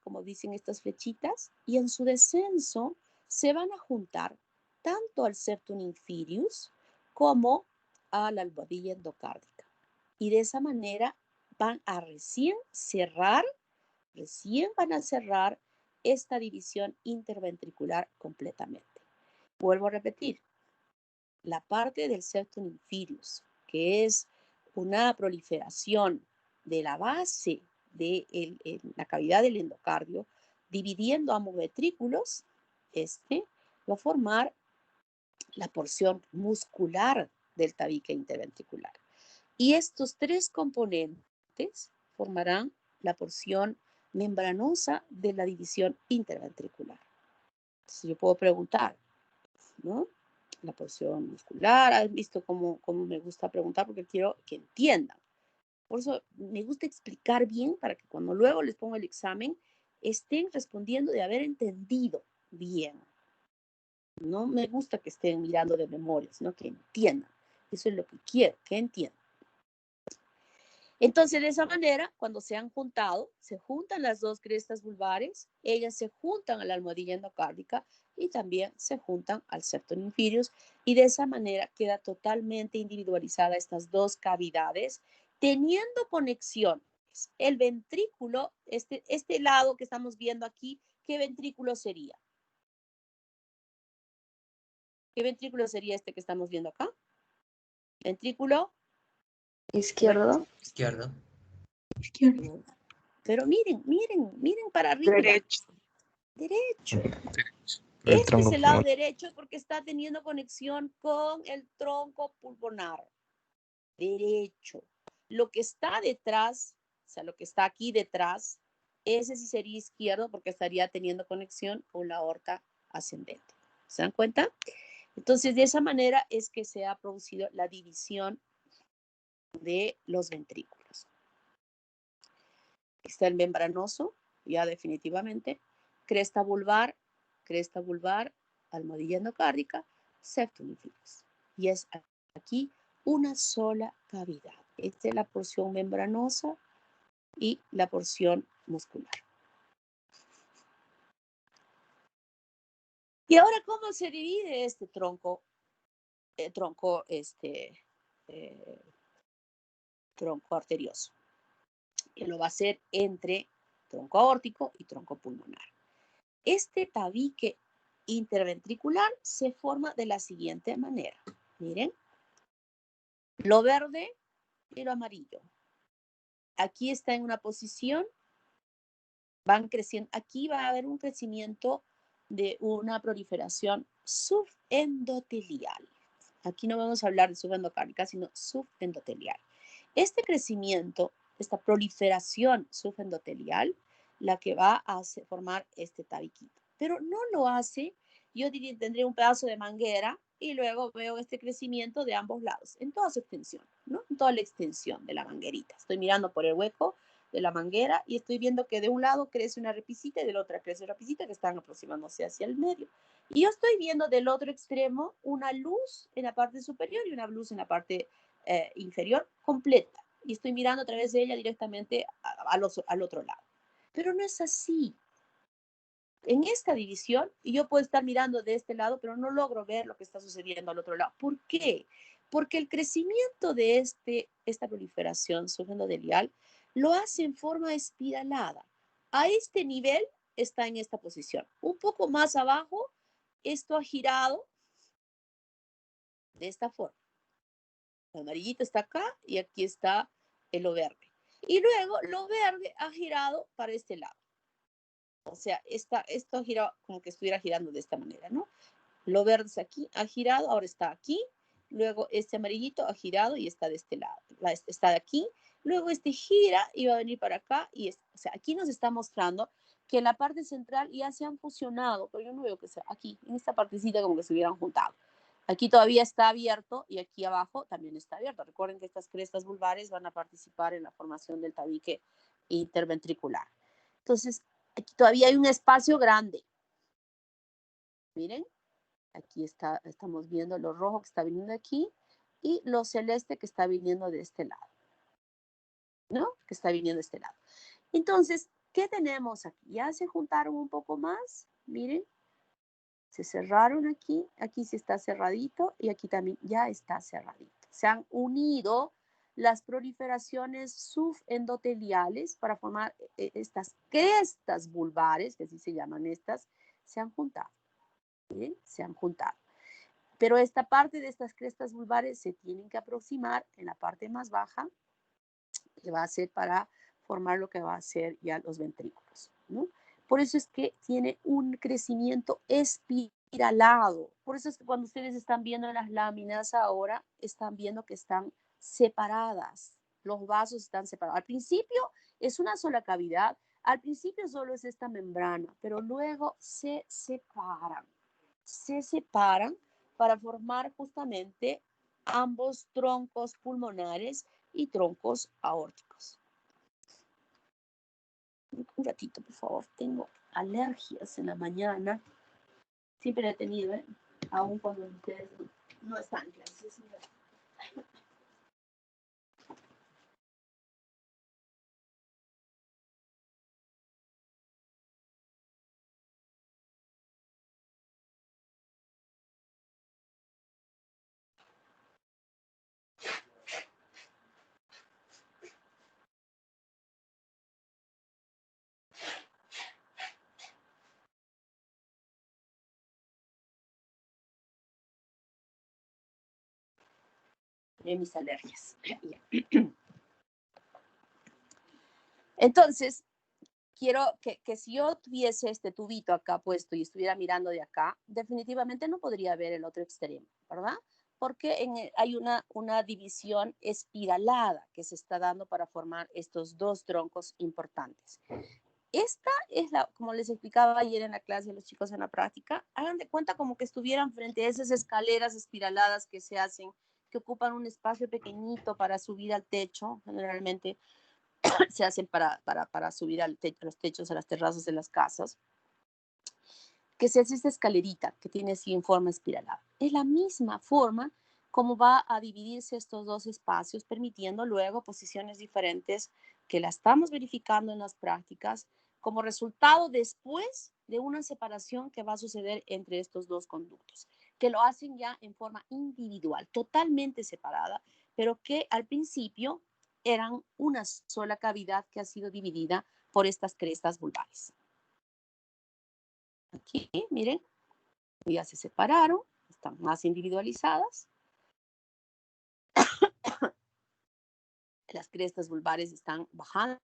como dicen estas flechitas, y en su descenso se van a juntar tanto al septum inferius como a la almohadilla endocárdica. Y de esa manera van a recién van a cerrar esta división interventricular completamente. Vuelvo a repetir, la parte del septum inferius, que es una proliferación de la base de la cavidad del endocardio, dividiendo ambos ventrículos, va a formar la porción muscular del tabique interventricular. Y estos tres componentes formarán la porción membranosa de la división interventricular. Entonces yo puedo preguntar, ¿no? La porción muscular, ¿has visto cómo me gusta preguntar? Porque quiero que entiendan. Por eso me gusta explicar bien para que cuando luego les pongo el examen estén respondiendo de haber entendido bien. No me gusta que estén mirando de memoria, sino que entiendan. Eso es lo que quiero, que entiendan. Entonces, de esa manera, cuando se han juntado, se juntan las dos crestas vulvares, ellas se juntan a la almohadilla endocárdica y también se juntan al septum inferius, y de esa manera queda totalmente individualizada estas dos cavidades, teniendo conexiones. El ventrículo, este lado que estamos viendo aquí, ¿qué ventrículo sería? ¿Qué ventrículo sería este que estamos viendo acá? Ventrículo Izquierdo. Izquierdo. Izquierdo. Pero miren para arriba. Derecho. Derecho. El Este es tronco el lado pulmonar. derecho porque está teniendo conexión con el tronco pulmonar. Derecho. Lo que está detrás, o sea, lo que está aquí detrás, ese sí sería izquierdo porque estaría teniendo conexión con la aorta ascendente. ¿Se dan cuenta? Entonces, de esa manera es que se ha producido la división de los ventrículos. Está el membranoso, ya definitivamente, cresta vulvar, almohadilla endocárdica, septum inferius. Y es aquí una sola cavidad. Esta es la porción membranosa y la porción muscular. Y ahora, ¿cómo se divide este tronco arterioso? Que lo va a hacer entre tronco aórtico y tronco pulmonar. Este tabique interventricular se forma de la siguiente manera. Miren, lo verde y lo amarillo. Aquí está en una posición, van creciendo. Aquí va a haber un crecimiento de una proliferación subendotelial. Aquí no vamos a hablar de subendocárdica, sino subendotelial. Este crecimiento, esta proliferación subendotelial, la que va a formar este tabiquito. Pero no lo hace, yo tendré un pedazo de manguera y luego veo este crecimiento de ambos lados, en toda su extensión, ¿no? En toda la extensión de la manguerita. Estoy mirando por el hueco de la manguera y estoy viendo que de un lado crece una repisita y del otro crece una repisita que están aproximándose hacia el medio. Y yo estoy viendo del otro extremo una luz en la parte superior y una luz en la parte inferior completa. Y estoy mirando a través de ella directamente al otro lado. Pero no es así. En esta división, yo puedo estar mirando de este lado, pero no logro ver lo que está sucediendo al otro lado. ¿Por qué? Porque el crecimiento de esta proliferación subendotelial lo hace en forma espiralada. A este nivel está en esta posición. Un poco más abajo, esto ha girado de esta forma. El amarillito está acá y aquí está lo verde. Y luego lo verde ha girado para este lado. O sea, esto ha girado como que estuviera girando de esta manera, ¿no? Lo verde es aquí, ha girado, ahora está aquí. Luego este amarillito ha girado y está de este lado. Está de aquí. Luego este gira y va a venir para acá. O sea, aquí nos está mostrando que en la parte central ya se han fusionado, pero yo no veo que sea aquí, en esta partecita como que se hubieran juntado. Aquí todavía está abierto y aquí abajo también está abierto. Recuerden que estas crestas vulvares van a participar en la formación del tabique interventricular. Entonces, aquí todavía hay un espacio grande. Miren, aquí estamos viendo lo rojo que está viniendo aquí y lo celeste que está viniendo de este lado, ¿no? Que está viniendo de este lado. Entonces, ¿qué tenemos aquí? Ya se juntaron un poco más, miren, se cerraron aquí, aquí sí está cerradito y aquí también ya está cerradito. Se han unido las proliferaciones subendoteliales para formar estas crestas vulvares, que así se llaman estas, se han juntado, ¿bien? Se han juntado. Pero esta parte de estas crestas vulvares se tienen que aproximar en la parte más baja, que va a ser para formar lo que va a ser ya los ventrículos, ¿no? Por eso es que tiene un crecimiento espiralado. Por eso es que cuando ustedes están viendo las láminas ahora, están viendo que están separadas. Los vasos están separados. Al principio es una sola cavidad. Al principio solo es esta membrana, pero luego se separan. Se separan para formar justamente ambos troncos pulmonares y troncos aórticos. Un ratito, por favor. Tengo alergias en la mañana. Siempre he tenido, ¿eh? Aún cuando ustedes no están en clases. De mis alergias. Entonces, quiero que si yo tuviese este tubito acá puesto y estuviera mirando de acá, definitivamente no podría ver el otro extremo, ¿verdad? Porque hay una división espiralada que se está dando para formar estos dos troncos importantes. Esta es como les explicaba ayer en la clase de los chicos en la práctica, hagan de cuenta como que estuvieran frente a esas escaleras espiraladas que se hacen, que ocupan un espacio pequeñito para subir al techo, generalmente se hacen para subir los techos, a las terrazas de las casas, que se hace esta escalerita que tiene así en forma espiralada. Es la misma forma como va a dividirse estos dos espacios, permitiendo luego posiciones diferentes que la estamos verificando en las prácticas como resultado después de una separación que va a suceder entre estos dos conductos, que lo hacen ya en forma individual, totalmente separada, pero que al principio eran una sola cavidad que ha sido dividida por estas crestas vulvares. Aquí, miren, ya se separaron, están más individualizadas. Las crestas vulvares están bajando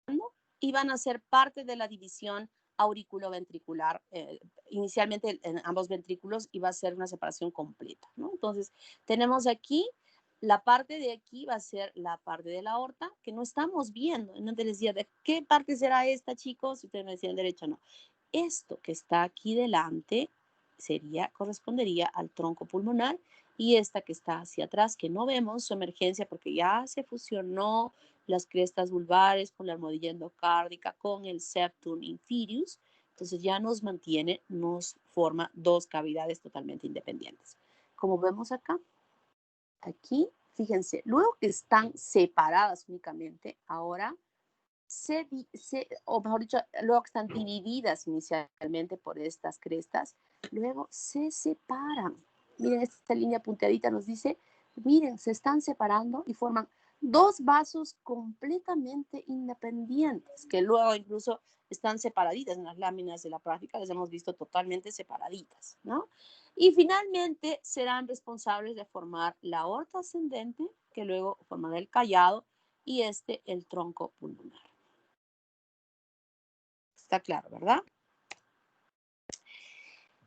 y van a ser parte de la división auriculoventricular, inicialmente en ambos ventrículos, y va a ser una separación completa, ¿no? Entonces, tenemos aquí, la parte de aquí va a ser la parte de la aorta, que no estamos viendo. Entonces les decía, ¿de qué parte será esta, chicos? Si ustedes me decían derecho, no. Esto que está aquí delante correspondería al tronco pulmonar, y esta que está hacia atrás, que no vemos su emergencia porque ya se fusionó las crestas vulvares con la almohadilla endocárdica, con el septum inferius, entonces ya nos forma dos cavidades totalmente independientes. Como vemos acá, aquí, fíjense, luego que están separadas únicamente, ahora o mejor dicho, luego que están divididas inicialmente por estas crestas, luego se separan. Miren, esta línea punteadita nos dice, miren, se están separando y forman dos vasos completamente independientes, que luego incluso están separaditas en las láminas de la práctica, las hemos visto totalmente separaditas, ¿no? Y finalmente serán responsables de formar la aorta ascendente, que luego formará el callado, y el tronco pulmonar. Está claro, ¿verdad?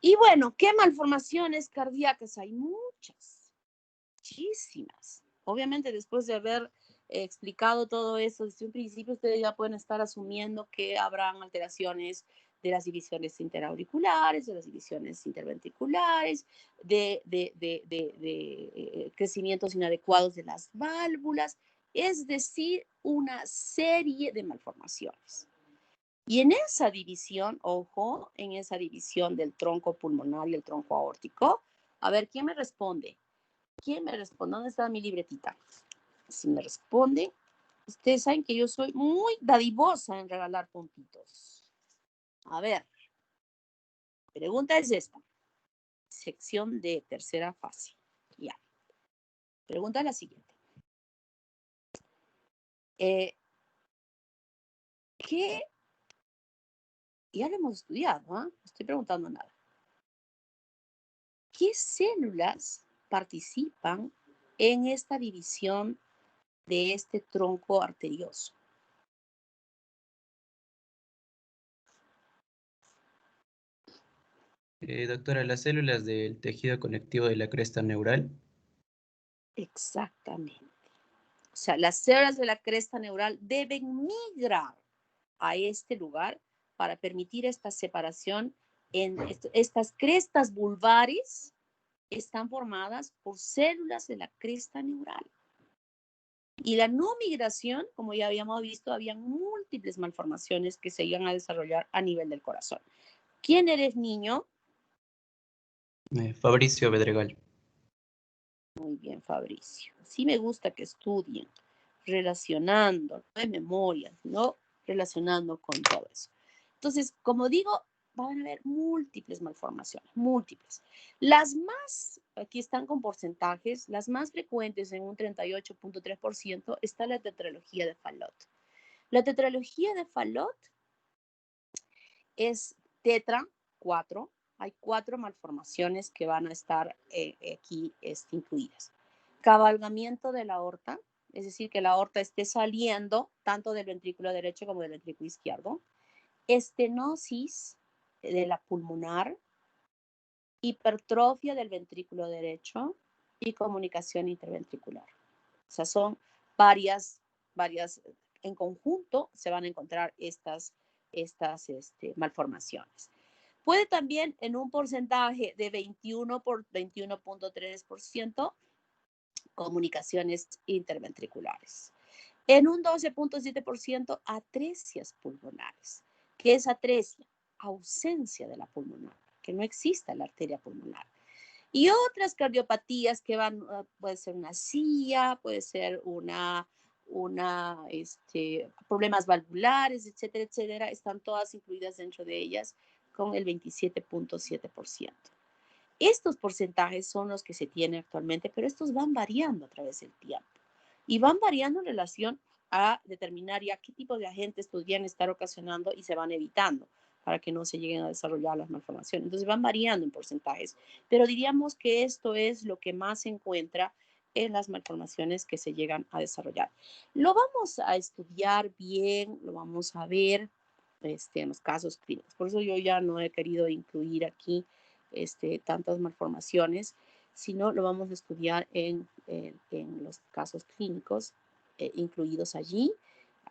Y bueno, ¿qué malformaciones cardíacas? Hay muchas, muchísimas. Obviamente, después de haber explicado todo eso desde un principio, ustedes ya pueden estar asumiendo que habrán alteraciones de las divisiones interauriculares, de las divisiones interventriculares, de crecimientos inadecuados de las válvulas, es decir, una serie de malformaciones. Y en esa división, ojo, en esa división del tronco pulmonar y el tronco aórtico, a ver, ¿quién me responde? ¿Quién me responde? ¿Dónde está mi libretita? Si me responde, ustedes saben que yo soy muy dadivosa en regalar puntitos. A ver, pregunta es esta. Sección de tercera fase. Ya. Pregunta la siguiente. ¿Qué? Ya lo hemos estudiado, ¿ah? No estoy preguntando nada. ¿Qué células participan en esta división de este tronco arterioso? Doctora, las células del tejido conectivo de la cresta neural. Exactamente. O sea, las células de la cresta neural deben migrar a este lugar para permitir esta separación. Estas crestas vulvares están formadas por células de la cresta neural. Y la no migración, como ya habíamos visto, había múltiples malformaciones que se iban a desarrollar a nivel del corazón. ¿Quién eres, niño? Fabricio Bedregal. Muy bien, Fabricio. Sí me gusta que estudien, relacionando, no de memoria, ¿no? Relacionando con todo eso. Entonces, como digo, van a haber múltiples malformaciones, múltiples. Las más, aquí están con porcentajes, las más frecuentes en un 38.3% está la tetralogía de Fallot. La tetralogía de Fallot es tetra, 4. Hay 4 malformaciones que van a estar aquí incluidas. Cabalgamiento de la aorta, es decir, que la aorta esté saliendo tanto del ventrículo derecho como del ventrículo izquierdo. Estenosis de la pulmonar, hipertrofia del ventrículo derecho y comunicación interventricular. O sea, son varias, en conjunto se van a encontrar estas malformaciones. Puede también en un porcentaje de 21.3% comunicaciones interventriculares. En un 12.7% atresias pulmonares. ¿Qué es atresia? Ausencia de la pulmonar, que no exista la arteria pulmonar. Y otras cardiopatías que van, puede ser una CIA, puede ser problemas valvulares, etcétera, etcétera, están todas incluidas dentro de ellas con el 27.7%. Estos porcentajes son los que se tienen actualmente, pero estos van variando a través del tiempo y van variando en relación a determinar ya qué tipo de agentes podrían estar ocasionando y se van evitando para que no se lleguen a desarrollar las malformaciones. Entonces van variando en porcentajes, pero diríamos que esto es lo que más se encuentra en las malformaciones que se llegan a desarrollar. Lo vamos a estudiar bien, lo vamos a ver en los casos clínicos. Por eso yo ya no he querido incluir aquí tantas malformaciones, sino lo vamos a estudiar en los casos clínicos incluidos allí.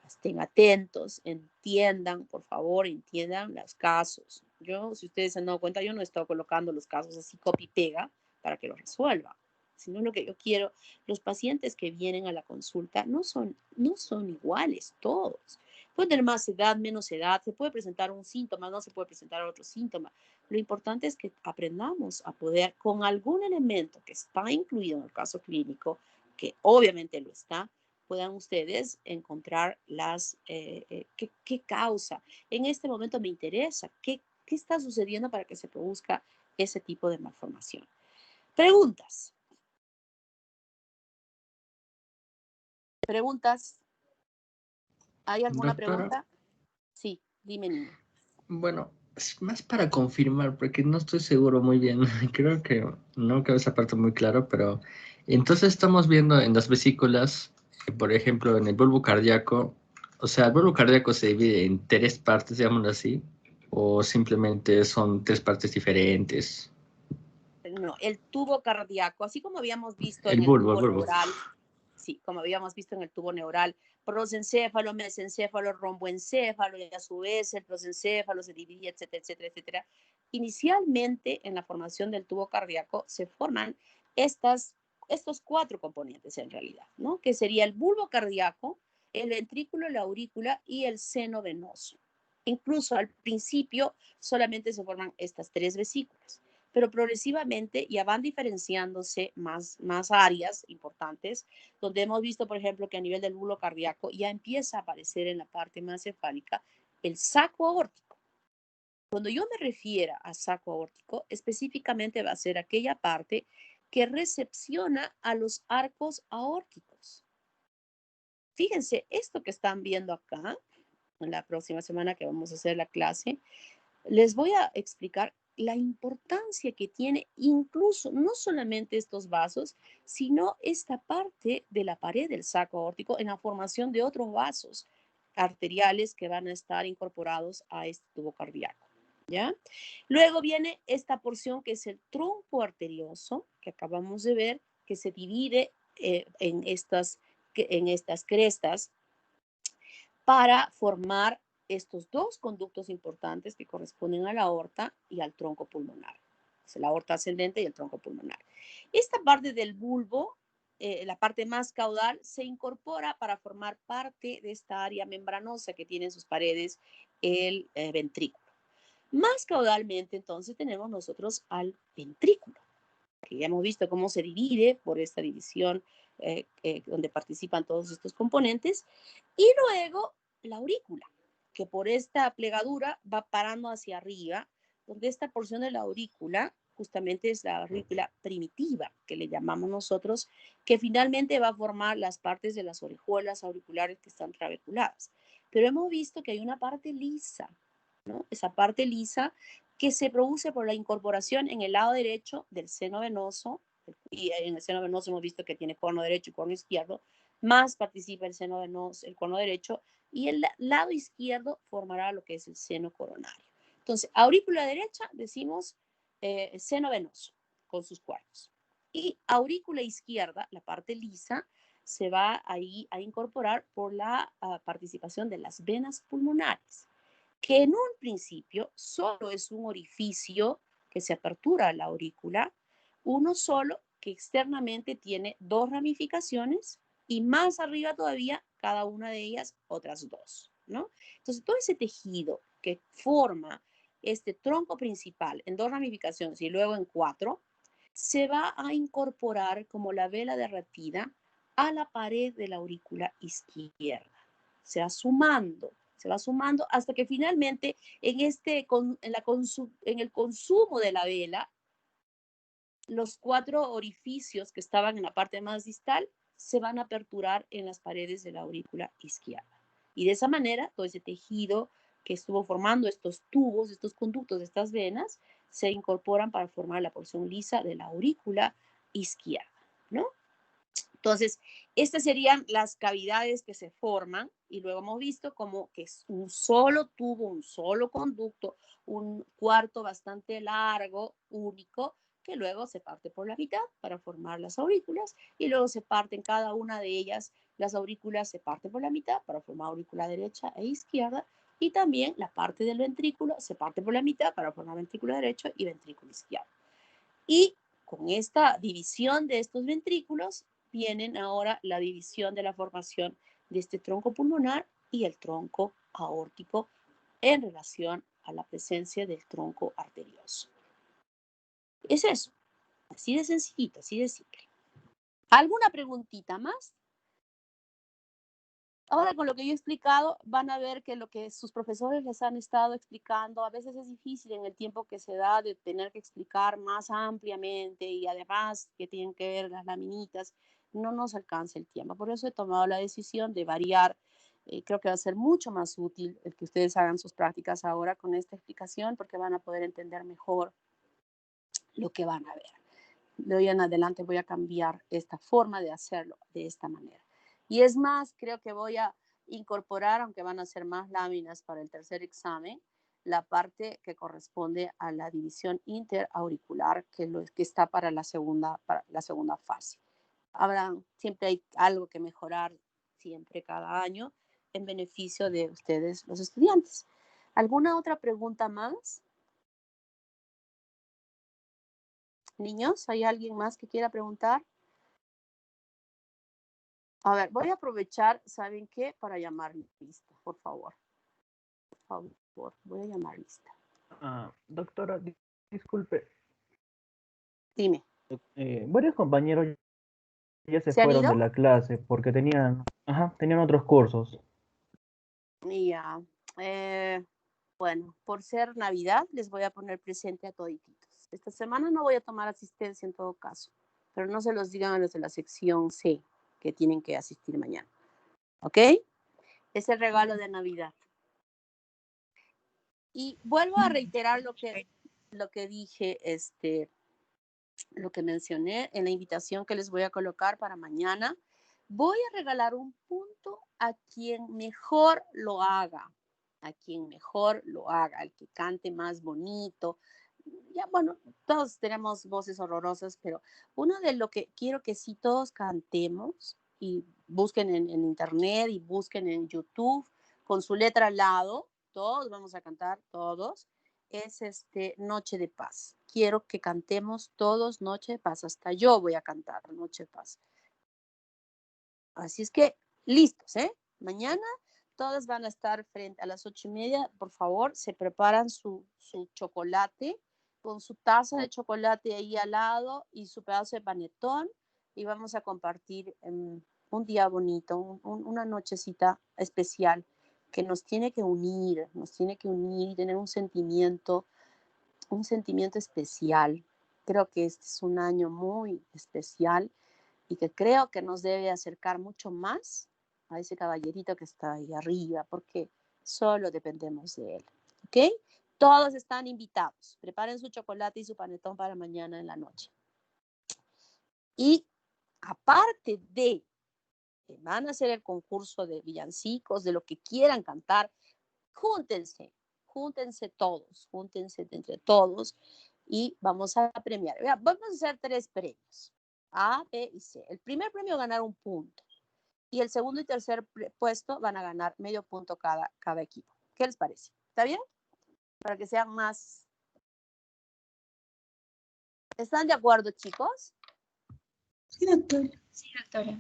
Estén atentos, entiendan, por favor, entiendan los casos. Yo, si ustedes se han dado cuenta, yo no he estado colocando los casos así copy y pega para que los resuelva, sino lo que yo quiero, los pacientes que vienen a la consulta no son iguales todos. Pueden tener más edad, menos edad, se puede presentar un síntoma, no se puede presentar otro síntoma. Lo importante es que aprendamos a poder, con algún elemento que está incluido en el caso clínico, que obviamente lo está, puedan ustedes encontrar qué causa. En este momento me interesa, qué está sucediendo para que se produzca ese tipo de malformación. Preguntas. ¿Preguntas? ¿Hay alguna Doctora, pregunta? Sí, dime, niño. bueno, es más para confirmar, porque no estoy seguro muy bien. Creo que no quedó esa parte muy claro, pero entonces estamos viendo en las vesículas por ejemplo, en el bulbo cardíaco, o sea, el bulbo cardíaco se divide en tres partes, digámoslo así, o simplemente son tres partes diferentes. No, el tubo cardíaco, así como habíamos visto El en el bulbo, el tubo bulbo. neural, sí, como habíamos visto en el tubo neural, prosencéfalo, mesencéfalo, romboencéfalo, y a su vez el prosencéfalo se dividía, etcétera, etcétera, etcétera. Inicialmente, en la formación del tubo cardíaco, se forman estos cuatro componentes en realidad, ¿no? Que sería el bulbo cardíaco, el ventrículo, la aurícula y el seno venoso. Incluso al principio solamente se forman estas tres vesículas, pero progresivamente ya van diferenciándose más áreas importantes, donde hemos visto, por ejemplo, que a nivel del bulbo cardíaco ya empieza a aparecer en la parte más cefálica el saco aórtico. Cuando yo me refiera a saco aórtico, específicamente va a ser aquella parte que recepciona a los arcos aórticos. Fíjense, esto que están viendo acá, en la próxima semana que vamos a hacer la clase, les voy a explicar la importancia que tiene incluso no solamente estos vasos, sino esta parte de la pared del saco aórtico en la formación de otros vasos arteriales que van a estar incorporados a este tubo cardíaco. ¿Ya? Luego viene esta porción que es el tronco arterioso, que acabamos de ver, que se divide en estas crestas para formar estos dos conductos importantes que corresponden a la aorta y al tronco pulmonar. Es la aorta ascendente y el tronco pulmonar. Esta parte del bulbo, la parte más caudal, se incorpora para formar parte de esta área membranosa que tiene en sus paredes el ventrículo. Más caudalmente, entonces, tenemos nosotros al ventrículo, que ya hemos visto cómo se divide por esta división donde participan todos estos componentes. Y luego la aurícula, que por esta plegadura va parando hacia arriba, donde esta porción de la aurícula justamente es la aurícula primitiva, que le llamamos nosotros, que finalmente va a formar las partes de las orejuelas auriculares que están trabeculadas. Pero hemos visto que hay una parte lisa, ¿no? Esa parte lisa que se produce por la incorporación en el lado derecho del seno venoso, y en el seno venoso hemos visto que tiene cono derecho y cono izquierdo, más participa el seno venoso, el cono derecho, y el lado izquierdo formará lo que es el seno coronario. Entonces, aurícula derecha, decimos seno venoso, con sus cuernos. Y aurícula izquierda, la parte lisa, se va ahí a incorporar por la participación de las venas pulmonares, que en un principio solo es un orificio que se apertura a la aurícula, uno solo que externamente tiene dos ramificaciones y más arriba todavía cada una de ellas otras dos, ¿no? Entonces todo ese tejido que forma este tronco principal en dos ramificaciones y luego en cuatro, se va a incorporar como la vela derretida a la pared de la aurícula izquierda. Se va sumando hasta que finalmente en el consumo de la vela, los cuatro orificios que estaban en la parte más distal se van a aperturar en las paredes de la aurícula izquierda. Y de esa manera, todo ese tejido que estuvo formando estos tubos, estos conductos, estas venas, se incorporan para formar la porción lisa de la aurícula izquierda, ¿no? Entonces, estas serían las cavidades que se forman y luego hemos visto como que es un solo tubo, un solo conducto, un cuarto bastante largo, único, que luego se parte por la mitad para formar las aurículas y luego se parten cada una de ellas, las aurículas se parten por la mitad para formar aurícula derecha e izquierda y también la parte del ventrículo se parte por la mitad para formar ventrículo derecho y ventrículo izquierdo. Y con esta división de estos ventrículos vienen ahora la división de la formación de este tronco pulmonar y el tronco aórtico en relación a la presencia del tronco arterioso. Es eso, así de sencillito, así de simple. ¿Alguna preguntita más? Ahora con lo que yo he explicado van a ver que lo que sus profesores les han estado explicando a veces es difícil en el tiempo que se da de tener que explicar más ampliamente y además que tienen que ver las laminitas, no nos alcanza el tiempo. Por eso he tomado la decisión de variar. Creo que va a ser mucho más útil el que ustedes hagan sus prácticas ahora con esta explicación porque van a poder entender mejor lo que van a ver. De hoy en adelante voy a cambiar esta forma de hacerlo de esta manera. Y es más, creo que voy a incorporar, aunque van a ser más láminas para el tercer examen, la parte que corresponde a la división interauricular, que está para la segunda fase. Siempre hay algo que mejorar, siempre cada año, en beneficio de ustedes, los estudiantes. ¿Alguna otra pregunta más? Niños, ¿hay alguien más que quiera preguntar? A ver, voy a aprovechar, ¿saben qué? Para llamar lista, por favor. Por favor, voy a llamar lista. Doctora, disculpe. Dime. Varios compañeros ya se ¿Se han fueron ido? de la clase porque tenían otros cursos. Ya. Bueno, por ser Navidad, les voy a poner presente a todititos. Esta semana no voy a tomar asistencia en todo caso, pero no se los digan a los de la sección C, que tienen que asistir mañana. ¿Ok? Es el regalo de Navidad. Y vuelvo a reiterar lo que dije, lo que mencioné en la invitación que les voy a colocar para mañana. Voy a regalar un punto a quien mejor lo haga, el que cante más bonito. Ya, bueno, todos tenemos voces horrorosas, pero uno de lo que quiero que sí todos cantemos, y busquen en internet y busquen en YouTube con su letra al lado, todos vamos a cantar, todos, es Noche de Paz. Quiero que cantemos todos Noche de Paz, hasta yo voy a cantar Noche de Paz. Así es que, listos, ¿eh? Mañana todos van a estar frente a las 8:30. Por favor, se preparan su chocolate con su taza de chocolate ahí al lado y su pedazo de panetón y vamos a compartir un día bonito, una nochecita especial que nos tiene que unir y tener un sentimiento especial. Creo que este es un año muy especial y que creo que nos debe acercar mucho más a ese caballerito que está ahí arriba, porque solo dependemos de él. ¿Ok? Todos están invitados. Preparen su chocolate y su panetón para mañana en la noche. Y aparte de que van a hacer el concurso de villancicos, de lo que quieran cantar, júntense entre todos y vamos a premiar. Vamos a hacer 3 premios, A, B y C. El primer premio ganar un punto y el segundo y tercer puesto van a ganar medio punto cada equipo. ¿Qué les parece? ¿Está bien? Para que sean más... ¿Están de acuerdo, chicos? Sí, doctora. Sí, doctora.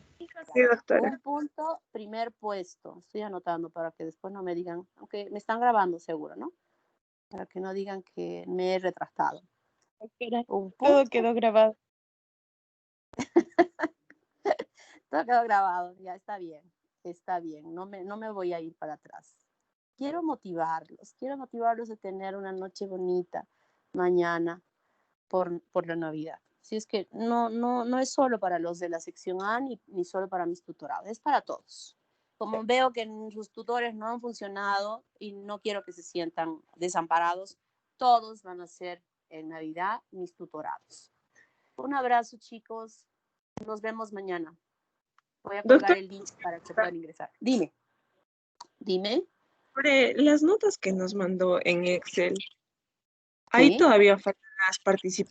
Sí, doctora. Un punto, primer puesto. Estoy anotando para que después no me digan, aunque me están grabando seguro, ¿no? Para que no digan que me he retractado. Doctora, Un punto. todo quedó grabado. Todo quedó grabado, ya está bien, no me voy a ir para atrás. Quiero motivarlos a tener una noche bonita mañana por la Navidad. Así es que no es solo para los de la sección A ni solo para mis tutorados, es para todos. Como veo que sus tutores no han funcionado y no quiero que se sientan desamparados, todos van a ser en Navidad mis tutorados. Un abrazo, chicos. Nos vemos mañana. Voy a colgar el link para que puedan ingresar. Dime. Sobre las notas que nos mandó en Excel, ahí Sí. todavía faltan las participaciones